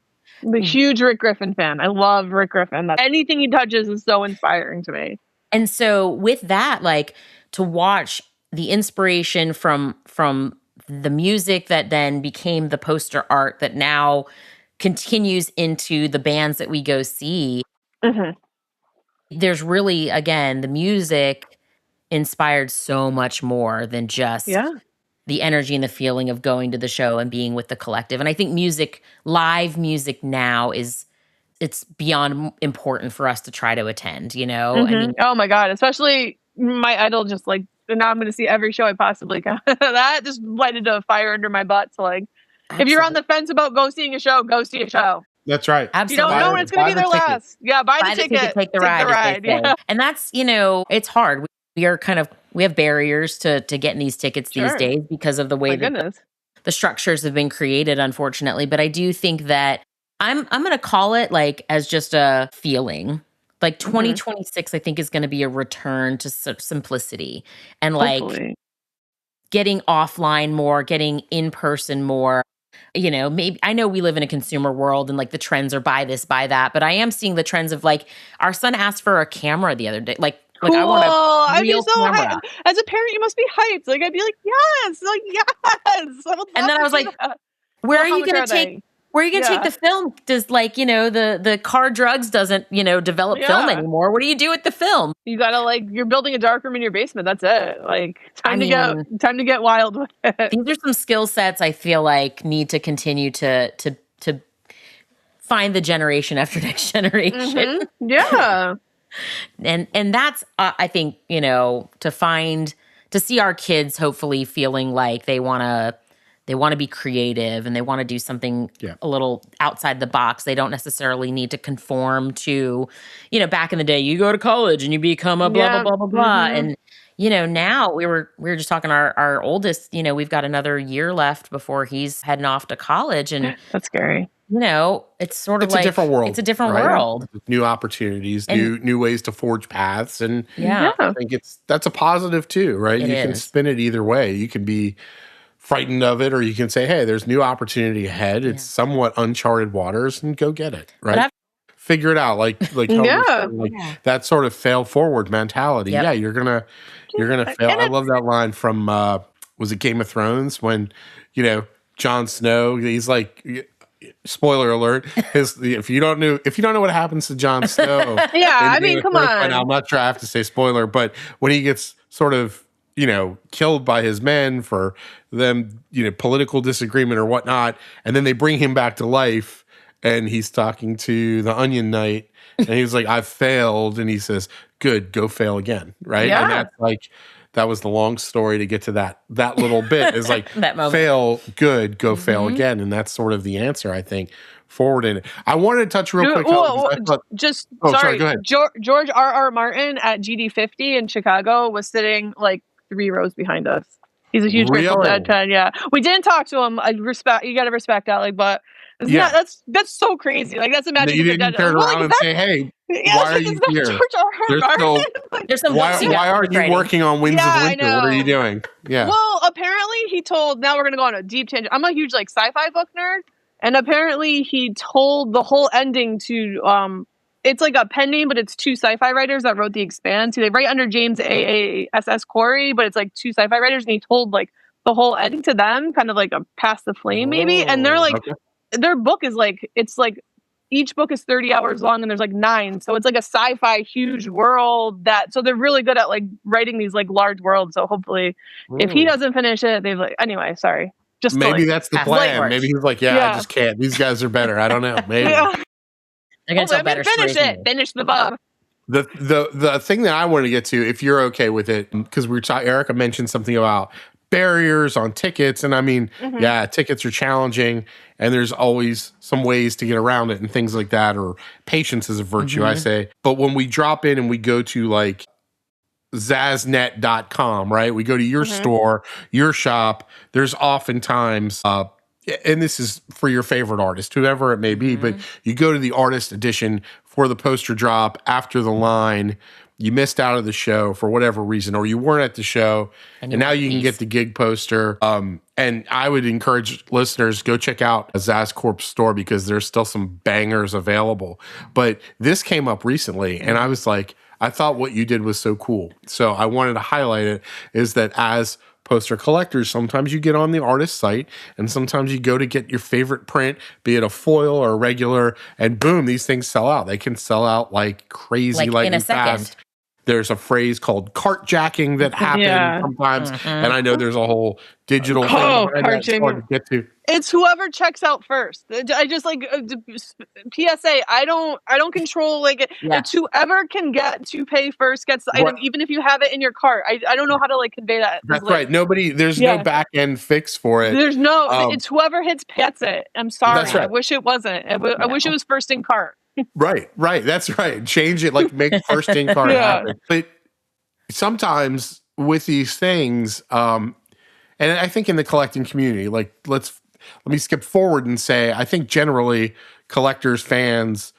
I'm a huge Rick Griffin fan. I love Rick Griffin. Anything he touches is so inspiring to me. And so with that, like to watch the inspiration from the music that then became the poster art that now continues into the bands that we go see. Mm-hmm. There's really, again, the music inspired so much more than just the energy and the feeling of going to the show and being with the collective. And I think live music now it's beyond important for us to try to attend, Mm-hmm. I mean, oh my God, especially my idol just like, and now I'm going to see every show I possibly can. That just lighted a fire under my butt. So like, Absolutely. If you're on the fence about go seeing a show, go see a show. That's right. Absolutely. You don't know when it's going to be their last. Yeah, buy the ticket. Take the ride. Yeah. And that's, it's hard. We have barriers to getting these tickets these days because of the way that the structures have been created, unfortunately. But I do think that I'm going to call it like as just a feeling. Like 2026, I think, is going to be a return to simplicity and like getting offline more, getting in person more. Maybe I know we live in a consumer world and like the trends are buy this, buy that, but I am seeing the trends of like our son asked for a camera the other day. Like cool. I want a real camera. Hyped. As a parent, you must be hyped. Like I'd be like, yes, and then I was like, where are you going to take? Where are you going to take the film? Does the car drugs doesn't, develop film anymore. What do you do with the film? You got to you're building a dark room in your basement. That's it. Like time to get wild with it. These are some skill sets I feel like need to continue to find the generation after next generation. Mm-hmm. Yeah. and that's, I think, to see our kids hopefully feeling like they want to be creative and they want to do something a little outside the box. They don't necessarily need to conform to, back in the day, you go to college and you become a blah, blah, blah, blah, blah. And, now we were just talking our oldest, we've got another year left before he's heading off to college. And that's scary. It's sort of a different world. It's a different world. New opportunities, new ways to forge paths. And I think that's a positive too, right? You can spin it either way. You can be frightened of it, or you can say, hey, there's new opportunity ahead. It's somewhat uncharted waters and go get it, right? Figure it out. Like that sort of fail forward mentality. Yep. Yeah, you're gonna fail. I love that line from was it Game of Thrones when, Jon Snow, he's like, spoiler alert, if you don't know what happens to Jon Snow. I mean, come on. I'm not sure I have to say spoiler, but when he gets sort of killed by his men for them, political disagreement or whatnot. And then they bring him back to life and he's talking to the Onion Knight and he's like, I've failed. And he says, good, go fail again. Right. Yeah. And that's like, that was the long story to get to that little bit is like fail, good, go fail again. And that's sort of the answer, I think, forward in it. I wanted to touch real quick. Sorry, go ahead. George R.R. Martin at GD50 in Chicago was sitting like 3 rows behind us. He's a huge Grateful Really? Dead fan. Yeah, we didn't talk to him. You got to respect that. Like, but Yeah. that's so crazy. Like, that's imagine You didn't turn around and say, "Hey, why are you here?" There's some Why aren't you working on Winds of Winter? What are you doing? Yeah. Well, apparently he told. Now we're gonna go on a deep tangent. I'm a huge like sci-fi book nerd, and apparently he told the whole ending to It's like a pen name, but it's two sci-fi writers that wrote The Expanse. They write under James Zazz Corp, but it's like two sci-fi writers, and he told like the whole ending to them, kind of like a pass the flame maybe. And they're like, their book is like, it's like each book is 30 hours long, and there's like 9, so it's like a sci-fi huge world so they're really good at like writing these like large worlds. So hopefully, if he doesn't finish it, they've like anyway. Sorry, just maybe that's the plan. Maybe he's like, I just can't. These guys are better. I don't know. Maybe. They're gonna tell better finish stories. Finish the book. The thing that I wanted to get to, if you're okay with it, because we were talking, Erica mentioned something about barriers on tickets, and I mean, tickets are challenging, and there's always some ways to get around it and things like that, or patience is a virtue, I say. But when we drop in and we go to like zazznet.com, right? We go to your store, your shop, there's oftentimes and this is for your favorite artist, whoever it may be, but you go to the artist edition for the poster drop after the line. You missed out of the show for whatever reason, or you weren't at the show, and now you can get the gig poster. And I would encourage listeners, go check out a Zazz Corp store, because there's still some bangers available. But this came up recently, and I was like, I thought what you did was so cool. So I wanted to highlight it, is that as poster collectors, sometimes you get on the artist site, and sometimes you go to get your favorite print, be it a foil or a regular, and boom, these things sell out. They can sell out like crazy, like in a second. There's a phrase called cart jacking that happens sometimes, and I know there's a whole digital thing that's hard to get to. It's whoever checks out first. I just like PSA. I don't control like it's whoever can get to pay first gets the item, even if you have it in your cart. I don't know how to like convey that. That's right. There's no back end fix for it. There's no. It's whoever gets it. I'm sorry. That's right. I wish it wasn't. I wish it was first in cart. Right. That's right. Change it, like make first in cart happen. But sometimes with these things, and I think in the collecting community, like let me skip forward and say, I think generally collectors, fans,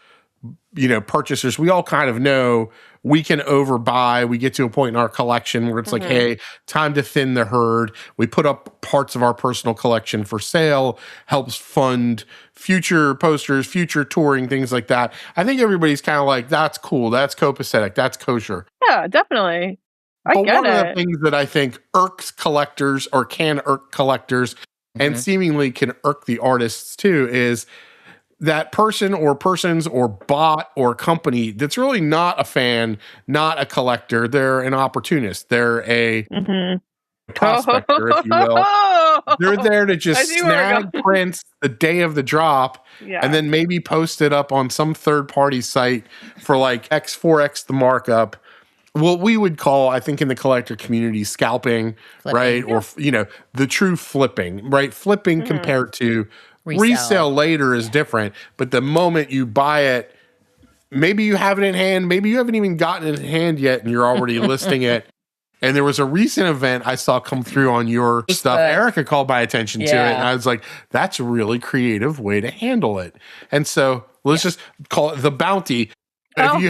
purchasers, we all kind of know we can overbuy. We get to a point in our collection where it's like, hey, time to thin the herd. We put up parts of our personal collection for sale, helps fund future posters, future touring, things like that. I think everybody's kind of like, that's cool. That's copacetic. That's kosher. Yeah, definitely. But one of the things that I think irks collectors, or can irk collectors, and seemingly can irk the artists too, is that person or persons or bot or company that's really not a fan, not a collector. They're an opportunist. They're a prospector, if you will. They're there to just snag prints the day of the drop, and then maybe post it up on some third-party site for like X4X the markup. What we would call, I think in the collector community, scalping, right? Or, the true flipping, right? Flipping compared to resale later is different. But the moment you buy it, maybe you have it in hand, maybe you haven't even gotten it in hand yet, and you're already listing it. And there was a recent event I saw come through on your stuff. Erica called my attention to it, and I was like, that's a really creative way to handle it. And so let's just call it the bounty. If you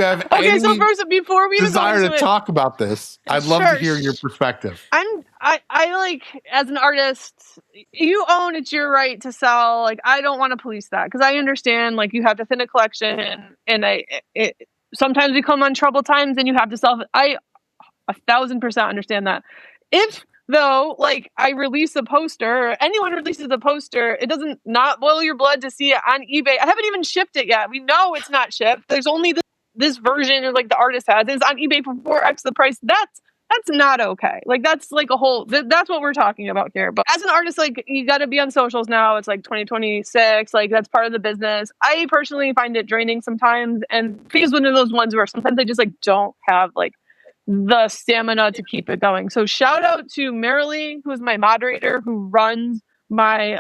have any so first, before we desire to talk about this, I'd love to hear your perspective. I like, as an artist, you own, it's your right to sell. Like, I don't want to police that, because I understand like you have to thin a collection, and sometimes we come on troubled times and you have to sell. I 1,000% understand that. If though, like, I release a poster, or anyone releases a poster, it doesn't not boil your blood to see it on eBay. I haven't even shipped it yet. We know it's not shipped. There's only this version, or like the artist has. It's on eBay for 4x the price. That's not okay. Like, that's like a whole. That's what we're talking about here. But as an artist, like, you got to be on socials now. It's like 2026. Like, that's part of the business. I personally find it draining sometimes, and it's one of those ones where sometimes I just like don't have like the stamina to keep it going. So shout out to Marilee, who is my moderator, who runs my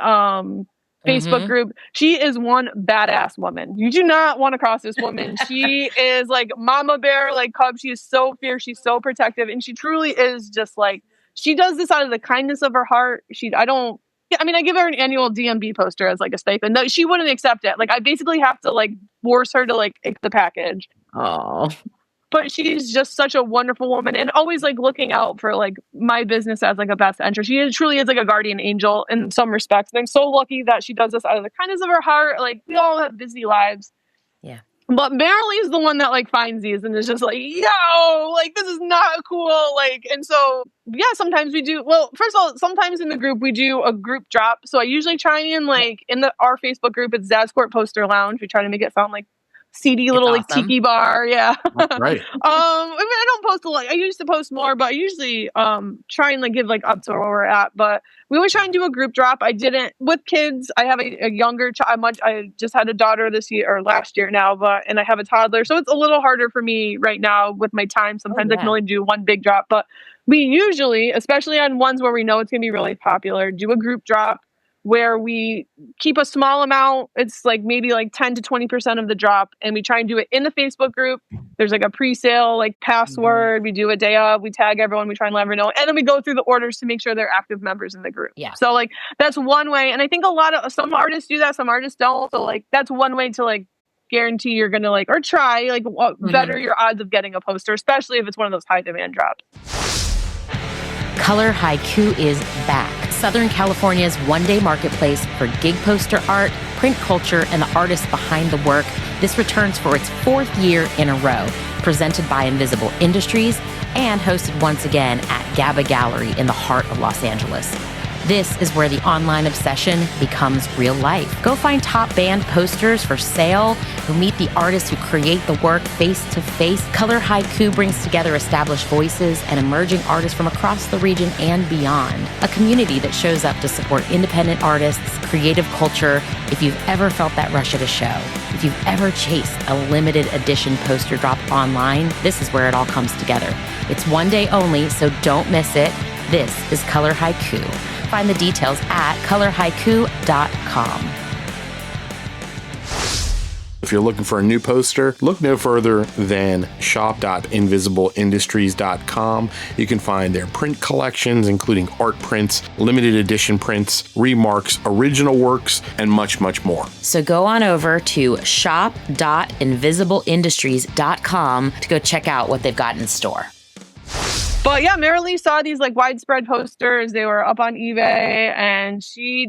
Facebook group. She is one badass woman. You do not want to cross this woman. She is like mama bear, like cub. She is so fierce. She's so protective. And she truly is just like she does this out of the kindness of her heart. I give her an annual DMB poster as like a stipend. No, she wouldn't accept it. Like I basically have to like force her to like take the package. Oh, But she's just such a wonderful woman and always like looking out for like my business as like a best interest. She truly is like a guardian angel in some respects. And I'm so lucky that she does this out of the kindness of her heart. Like we all have busy lives. yeah. But Marilee is the one that like finds these and is just like, yo, like this is not cool. Like, and so yeah, sometimes we do. Well, first of all, sometimes in the group we do a group drop. So I usually try and like in our Facebook group, it's Zazz Corp Poster Lounge. We try to make it sound like seedy little like awesome. tiki bar. Yeah. That's right. I mean, I don't post a lot. I used to post more, but I usually try and like give like up to where we're at. But we always try and do a group drop. I didn't with kids. I have a younger child. I just had a daughter this year or last year now, and I have a toddler, so it's a little harder for me right now with my time. Sometimes I can only do one big drop, but we usually, especially on ones where we know it's gonna be really popular, do a group drop where we keep a small amount. It's like maybe like 10 to 20% of the drop. And we try and do it in the Facebook group. There's like a pre-sale, like password. We do a day of, we tag everyone. We try and let everyone know. And then we go through the orders to make sure they're active members in the group. Yeah. So like, that's one way. And I think some artists do that. Some artists don't. So like, that's one way to like guarantee you're going to like, or try like better your odds of getting a poster, especially if it's one of those high demand drops. Color Haiku is back. Southern California's one-day marketplace for gig poster art, print culture, and the artists behind the work. This returns for its 4th year in a row, presented by Invisible Industries and hosted once again at GABA Gallery in the heart of Los Angeles. This is where the online obsession becomes real life. Go find top band posters for sale, who meet the artists who create the work face to face. Color Haiku brings together established voices and emerging artists from across the region and beyond. A community that shows up to support independent artists, creative culture. If you've ever felt that rush at a show, if you've ever chased a limited edition poster drop online, this is where it all comes together. It's one day only, so don't miss it. This is Color Haiku. Find the details at colorhaiku.com. If you're looking for a new poster, look no further than shop.invisibleindustries.com. You can find their print collections, including art prints, limited edition prints, remarks, original works, and much, much more. So go on over to shop.invisibleindustries.com to go check out what they've got in store. But yeah, Marilee saw these like widespread posters. They were up on eBay, and she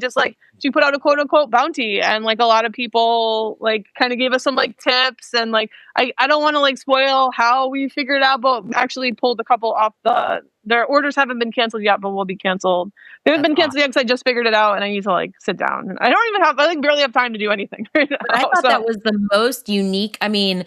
put out a quote unquote bounty, and like a lot of people like kind of gave us some like tips, and like I don't want to like spoil how we figured it out, but actually pulled a couple off their orders haven't been canceled yet, but will be canceled. They haven't been canceled yet because I just figured it out, and I need to like sit down. I barely have time to do anything right now. I thought that was the most unique. I mean,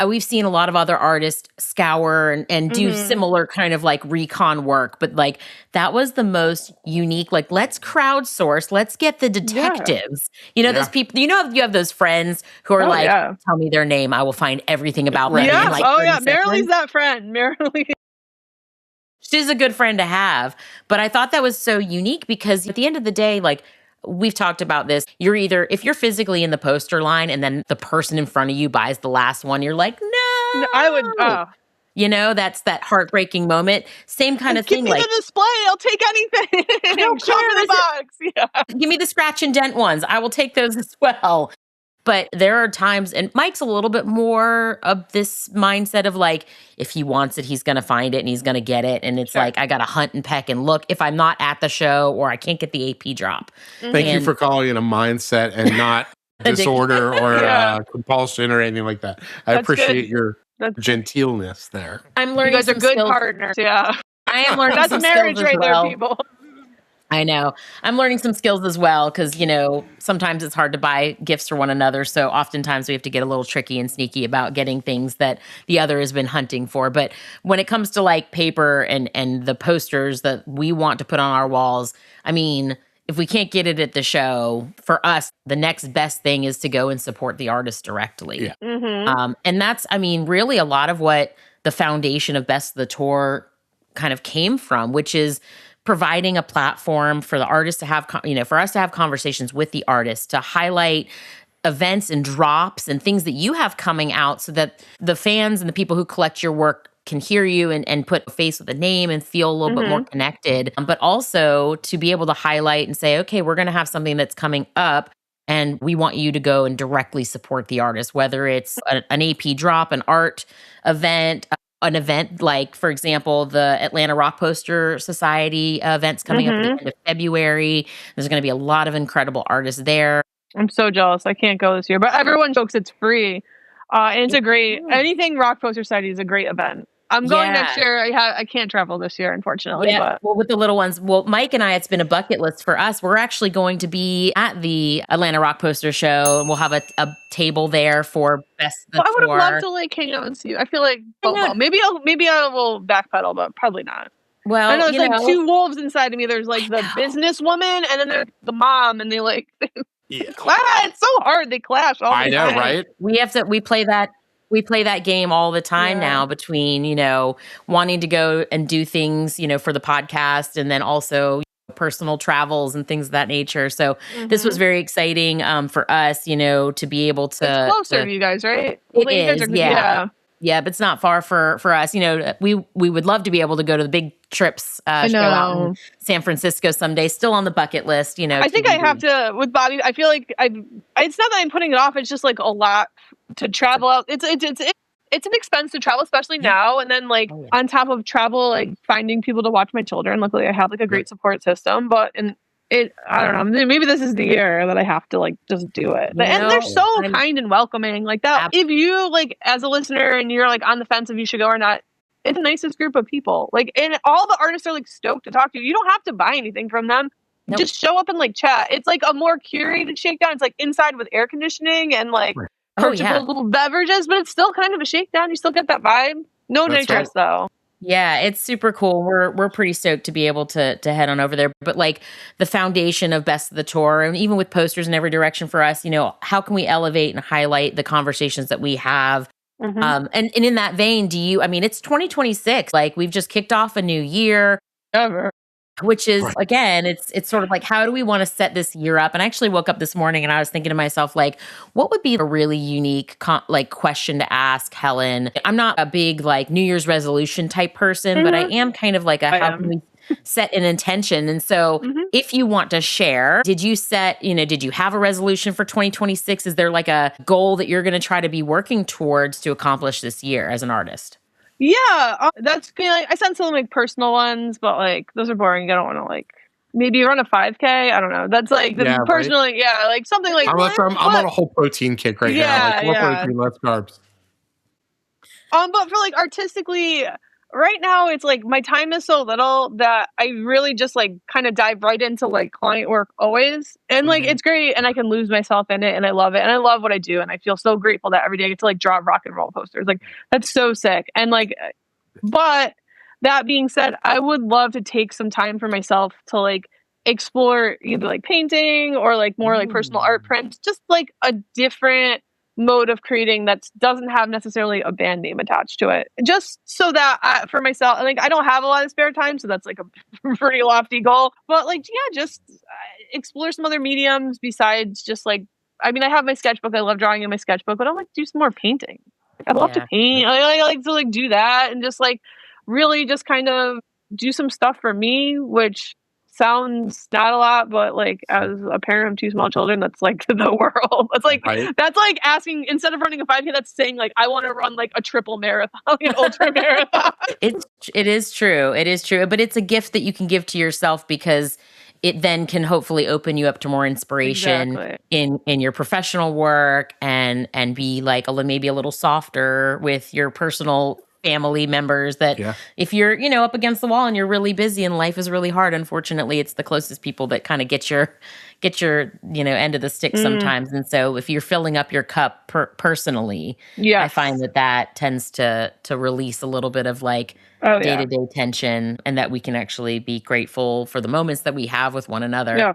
we've seen a lot of other artists scour and do similar kind of like recon work, but like that was the most unique. Like, let's crowdsource, let's get the detectives. You know, those people, you have those friends who are tell me their name, I will find everything about them. Yes. In like Marilee's that friend. Marilee. She's a good friend to have. But I thought that was so unique because at the end of the day, like, we've talked about this. You're either, if you're physically in the poster line and then the person in front of you buys the last one, you're like, no. I would, you know, that's that heartbreaking moment. Same kind of thing. Give me the display. I'll take anything. Show me the box. Yeah. Give me the scratch and dent ones. I will take those as well. But there are times, and Mike's a little bit more of this mindset of like, if he wants it, he's going to find it and he's going to get it. And it's like, I got to hunt and peck and look if I'm not at the show or I can't get the AP drop. Thank you for calling it a mindset and not disorder or compulsion or anything like that. I appreciate your genteelness there. I'm learning. You guys are good partners. Yeah. I am learning That's some marriage skills right as well. there, people. I know. I'm learning some skills as well because, you know, sometimes it's hard to buy gifts for one another. So oftentimes we have to get a little tricky and sneaky about getting things that the other has been hunting for. But when it comes to like paper and the posters that we want to put on our walls, I mean, if we can't get it at the show, for us, the next best thing is to go and support the artist directly. Yeah. And that's, I mean, really a lot of what the foundation of Best of the Tour kind of came from, which is providing a platform for the artists to have, for us to have conversations with the artists, to highlight events and drops and things that you have coming out so that the fans and the people who collect your work can hear you and put a face with a name and feel a little bit more connected, but also to be able to highlight and say, okay, we're going to have something that's coming up and we want you to go and directly support the artist, whether it's an AP drop, an art event, an event like, for example, the Atlanta Rock Poster Society event's coming up at the end of February. There's going to be a lot of incredible artists there. I'm so jealous. I can't go this year, but everyone jokes it's free. And it's a great, anything Rock Poster Society is a great event. I'm going next year. I can't travel this year, unfortunately. Yeah. But. Well, with the little ones, Mike and I, it's been a bucket list for us. We're actually going to be at the Atlanta Rock Poster Show, and we'll have a table there for Best of the Tour. I would have loved to like hang out and see you. I feel like maybe I will backpedal, but probably not. Well, I know there's like two wolves inside of me. There's like the businesswoman, and then there's the mom, and they like clash. It's so hard. They clash all the time. I know, right? We play that game all the time now between, wanting to go and do things, for the podcast and then also personal travels and things of that nature. So this was very exciting for us, to be able to. It's closer to you guys, right? It is, yeah, but it's not far for us. We would love to be able to go to the big trips show out in San Francisco someday. Still on the bucket list, I think I have to with Bobby. I feel like it's not that I'm putting it off. It's just like a lot to travel out. It's an expense to travel, especially now. And then on top of travel, like finding people to watch my children. Luckily, I have like a great support system. But I don't know. Maybe this is the year that I have to just do it. And they're so kind and welcoming like that. If you as a listener and you're on the fence if you should go or not, it's the nicest group of people. And all the artists are stoked to talk to you. You don't have to buy anything from them. Nope. Just show up and chat. It's a more curated shakedown. It's inside with air conditioning and purchasable little beverages, but it's still kind of a shakedown. You still get that vibe. No nitrous though. Yeah, it's super cool. We're pretty stoked to be able to head on over there. But the foundation of Best of the Tour, and even with posters in every direction for us, how can we elevate and highlight the conversations that we have? And in that vein, it's 2026. We've just kicked off a new year. Ever. Which is, again, it's sort of how do we want to set this year up? And I actually woke up this morning and I was thinking to myself, what would be a really unique question to ask Helen? I'm not a big New Year's resolution type person, but I am kind of how can we set an intention? And so if you want to share, did you have a resolution for 2026? Is there a goal that you're going to try to be working towards to accomplish this year as an artist? Yeah, that's I sent some personal ones, but those are boring. I don't want to maybe run a 5K. I don't know. That's personally, right? Something like. I'm on a whole protein kick right now. More protein, less carbs. But for artistically, right now it's my time is so little that I really just kind of dive right into client work always, and it's great, and I can lose myself in it, and I love it, and I love what I do, and I feel so grateful that every day I get to draw rock and roll posters. That's so sick, and but that being said, I would love to take some time for myself to explore either painting or more personal art prints, just a different mode of creating that doesn't have necessarily a band name attached to it, just so that for myself, I don't have a lot of spare time, so that's a pretty lofty goal, but just explore some other mediums besides just I have my sketchbook. I love drawing in my sketchbook, but I'd like to do some more painting. I'd love to paint. I like to do that and just really just kind of do some stuff for me, which sounds not a lot, but as a parent of two small children, that's the world. That's that's asking, instead of running a 5K, that's saying I want to run a triple marathon, an ultra marathon. It is true. It is true. But it's a gift that you can give to yourself because it then can hopefully open you up to more inspiration in your professional work and be maybe a little softer with your personal family members that if you're, up against the wall and you're really busy and life is really hard, unfortunately, it's the closest people that kind of get your, end of the stick sometimes. And so if you're filling up your cup personally, I find that tends to release a little bit of day-to-day tension, and that we can actually be grateful for the moments that we have with one another. Yeah.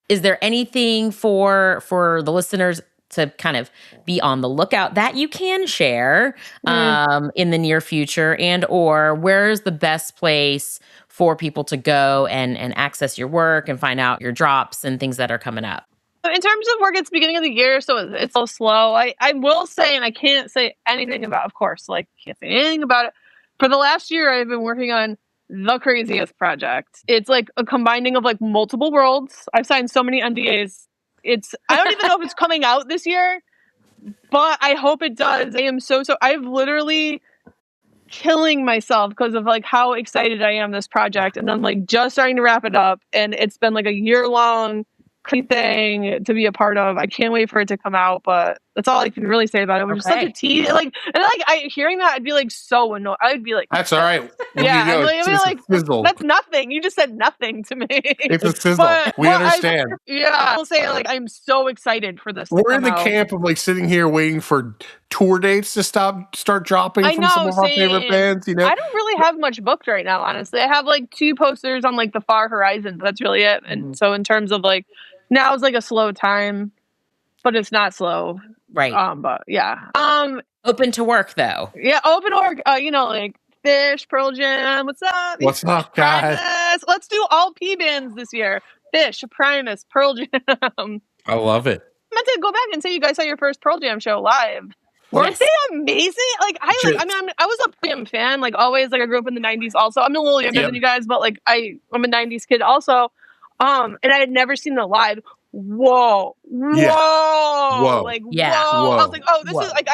Is there anything for the listeners to kind of be on the lookout that you can share in the near future, and or where's the best place for people to go and access your work and find out your drops and things that are coming up? In terms of work, it's beginning of the year, so it's so slow. I will say, and I can't say anything about, of course, can't say anything about it, For the last year, I've been working on the craziest project. It's like a combining of like multiple worlds. I've signed so many NDAs. I don't even know if it's coming out this year, but I hope it does. I am so I've literally killing myself because of like how excited I am this project, and I'm like just starting to wrap it up, and it's been like a year-long thing to be a part of. I can't wait for it to come out, but that's all I can really say about it. Which is such a tease. Like, and like hearing that, I'd be like so annoyed. I'd be like, that's all right. Yeah, I'd be like, sizzle. That's nothing. You just said nothing to me. It's a sizzle. We understand. I will say, like, I'm so excited for this. We're in the camp of like sitting here waiting for tour dates to start dropping from some of our favorite bands. You know, I don't really have much booked right now. Honestly, I have like 2 posters on like the far horizon. But that's really it. And so in terms of like, now is like a slow time, but it's not slow. Right. But yeah. Open to work though. Yeah, open to work. Like Fish, Pearl Jam. What's up? What's up, guys? Primus. Let's do all P bands this year. Fish, Primus, Pearl Jam. I love it. I meant to go back and say you guys saw your first Pearl Jam show live. Weren't they amazing? Like I was a Pearl Jam fan, like always. Like I grew up in the 90s also. I'm a little younger than you guys, but like I'm a 90s kid also. And I had never seen them live. Whoa. Yeah. Whoa. Like, yeah. Whoa. I was like, oh, this is like,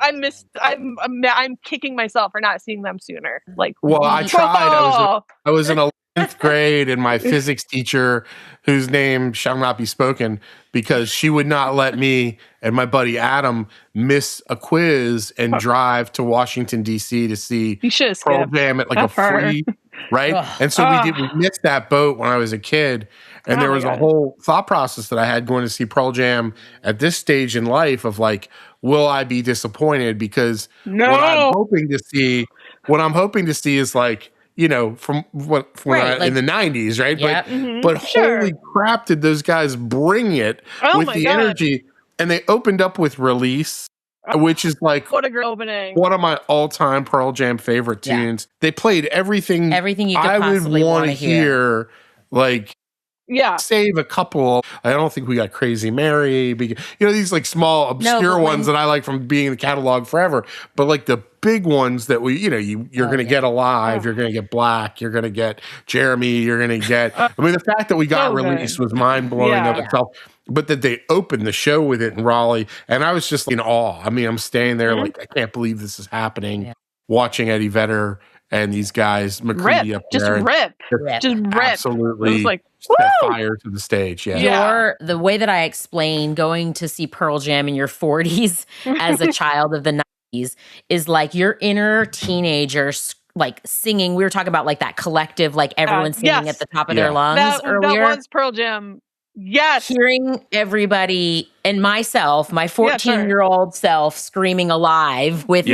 I'm kicking myself for not seeing them sooner. Like, well, I tried. I was in 11th grade, and my physics teacher, whose name shall not be spoken, because she would not let me and my buddy Adam miss a quiz and drive to Washington, D.C. to see Pearl Jam at like a free, right? And so we missed that boat when I was a kid. And there was a whole thought process that I had going to see Pearl Jam at this stage in life of like, will I be disappointed? Because what I'm hoping to see is like, you know, from in the 90s, right? Yeah. But holy crap, did those guys bring it with the energy. And they opened up with Release, which is like what a great opening. One of my all-time Pearl Jam favorite tunes. They played everything you could possibly want to hear. Like, save a couple. I don't think we got Crazy Mary. These like small obscure ones that I like from being in the catalog forever. But like the big ones that you're going to get Alive, you're going to get Black, you're going to get Jeremy, you're going to get. I mean, the fact that we got Release was mind blowing of itself. But that they opened the show with it in Raleigh, and I was just in awe. I mean, I'm staying there like, I can't believe this is happening. Watching Eddie Vedder and these guys, McCready up there. Just rip. Absolutely. It was like, set fire to the stage. The way that I explain going to see Pearl Jam in your 40s as a child of the 90s is like your inner teenager like singing. We were talking about like that collective, like everyone singing at the top of their lungs earlier. That was Pearl Jam. Yes. Hearing everybody and myself, my 14-year-old self screaming Alive with,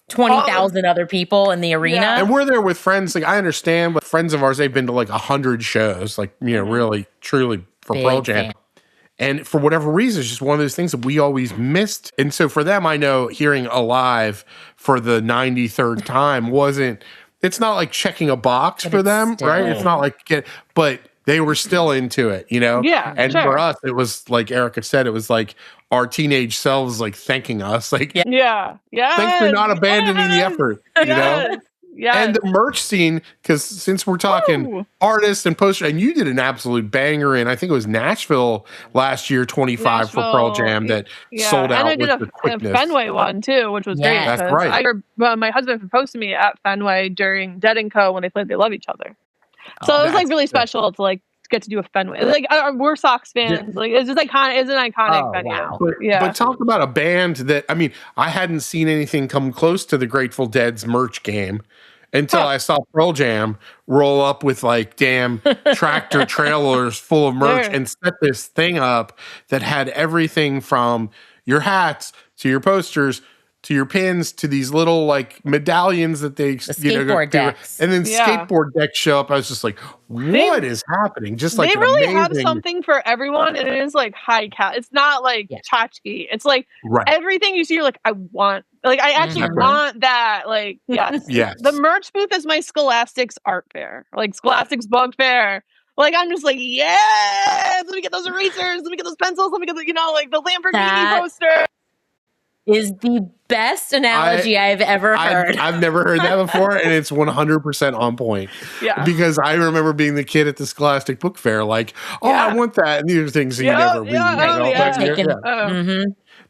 20,000 other people in the arena. And we're there with friends. Like, I understand, but friends of ours, they've been to like 100 shows, like, really, truly for Pearl Jam. And for whatever reason, it's just one of those things that we always missed. And so for them, I know hearing Alive for the 93rd time it's not like checking a box for them, right? It's not like, but they were still into it, Yeah. And for us, it was like Erica said, it was like our teenage selves like thanking us. Like, yeah. Thanks for not abandoning the effort, you know? Yeah. And the merch scene, because since we're talking artists and posters, and you did an absolute banger in, I think it was Nashville last year, 25 for Pearl Jam that sold out. And I did a Fenway one too, which was great. That's right. My husband proposed to me at Fenway during Dead & Co. when they played They Love Each Other. So it was like really special to like get to do a Fenway. Like we're Sox fans. Like it's just iconic. It's an iconic venue. Wow. But talk about a band that I hadn't seen anything come close to the Grateful Dead's merch game until I saw Pearl Jam roll up with like damn tractor trailers full of merch and set this thing up that had everything from your hats to your posters to your pins, to these little like medallions that they, skateboard decks, and then skateboard decks show up. I was just like, "What is happening?" Just like they really have something for everyone, and it is like high cat. It's not like tchotchke. It's like everything you see. You're like, I want. Like I actually want that. Like yes. The merch booth is my Scholastics art fair, like Scholastics book fair. Like I'm just like, yes. Let me get those erasers. Let me get those pencils. Let me get the like the Lamborghini poster. is the best analogy I've ever heard. I've never heard that before, and it's 100% on point. Yeah. Because I remember being the kid at the Scholastic Book Fair, like, I want that. And these are things that you never read.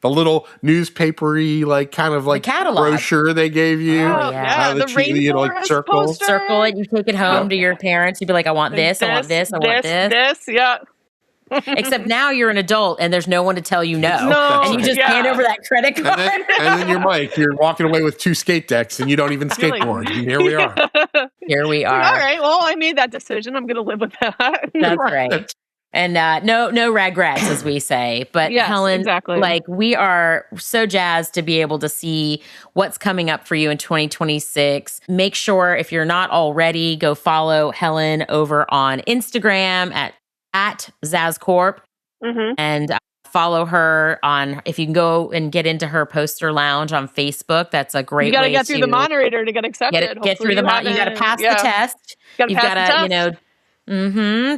The little newspapery, like kind of like catalog brochure they gave you. The rainforest poster. Circle it. You take it home to your parents. You'd be like, I want this. I want this. I want this. Yeah. Except now you're an adult and there's no one to tell you no. And you just hand over that credit card. And then you're Mike. You're walking away with 2 skate decks and you don't even skateboard. And here we are. Here we are. All right. Well, I made that decision. I'm going to live with that. That's right. And no regrets, as we say. But yes, Helen, exactly. like, we are so jazzed to be able to see what's coming up for you in 2026. Make sure, if you're not already, go follow Helen over on Instagram at Zazz Corp, and follow her on, if you can go and get into her poster lounge on Facebook. That's a great way. You got to get through the moderator to get accepted. Get through the moderator. You got to pass the test. You've got to,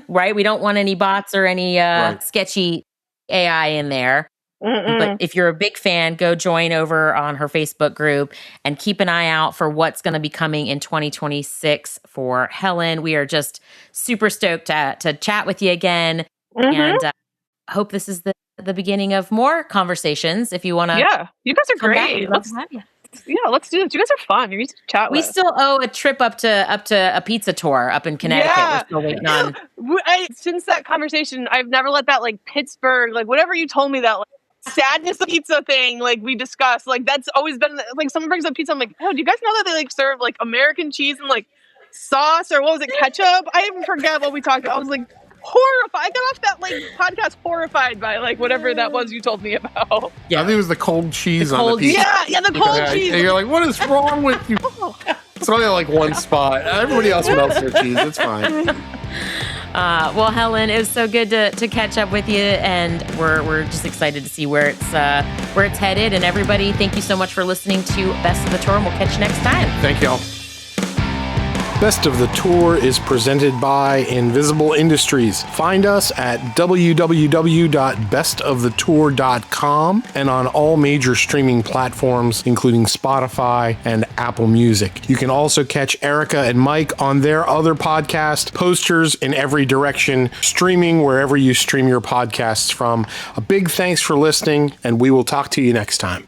right? We don't want any bots or any sketchy AI in there. But if you're a big fan, go join over on her Facebook group and keep an eye out for what's going to be coming in 2026 for Helen. We are just super stoked to chat with you again. And hope this is the beginning of more conversations. If you want to. Yeah, you guys are great. Let's do this. You guys are fun. You're easy to chat with. We still owe a trip up to a pizza tour up in Connecticut. We're still waiting on. Since that conversation, I've never let that like Pittsburgh, like whatever you told me that like, sadness of pizza thing, like we discussed, like that's always been like someone brings up pizza. I'm like, oh, do you guys know that they like serve like American cheese and like sauce or what was it, ketchup? I even forget what we talked about. I was like horrified. I got off that like podcast horrified by like whatever that was you told me about. Yeah, I think it was the cold cheese on the pizza. Yeah, the cold cheese. And you're like, what is wrong with you? It's only like one spot. Everybody else would else their cheese. It's fine. Well, Helen, it was so good to catch up with you, and we're just excited to see where it's headed. And everybody, thank you so much for listening to Best of the Tour, and we'll catch you next time. Thank y'all. Best of the Tour is presented by Invisible Industries. Find us at www.bestofthettour.com and on all major streaming platforms, including Spotify and Apple Music. You can also catch Erica and Mike on their other podcast, Posters in Every Direction, streaming wherever you stream your podcasts from. A big thanks for listening, and we will talk to you next time.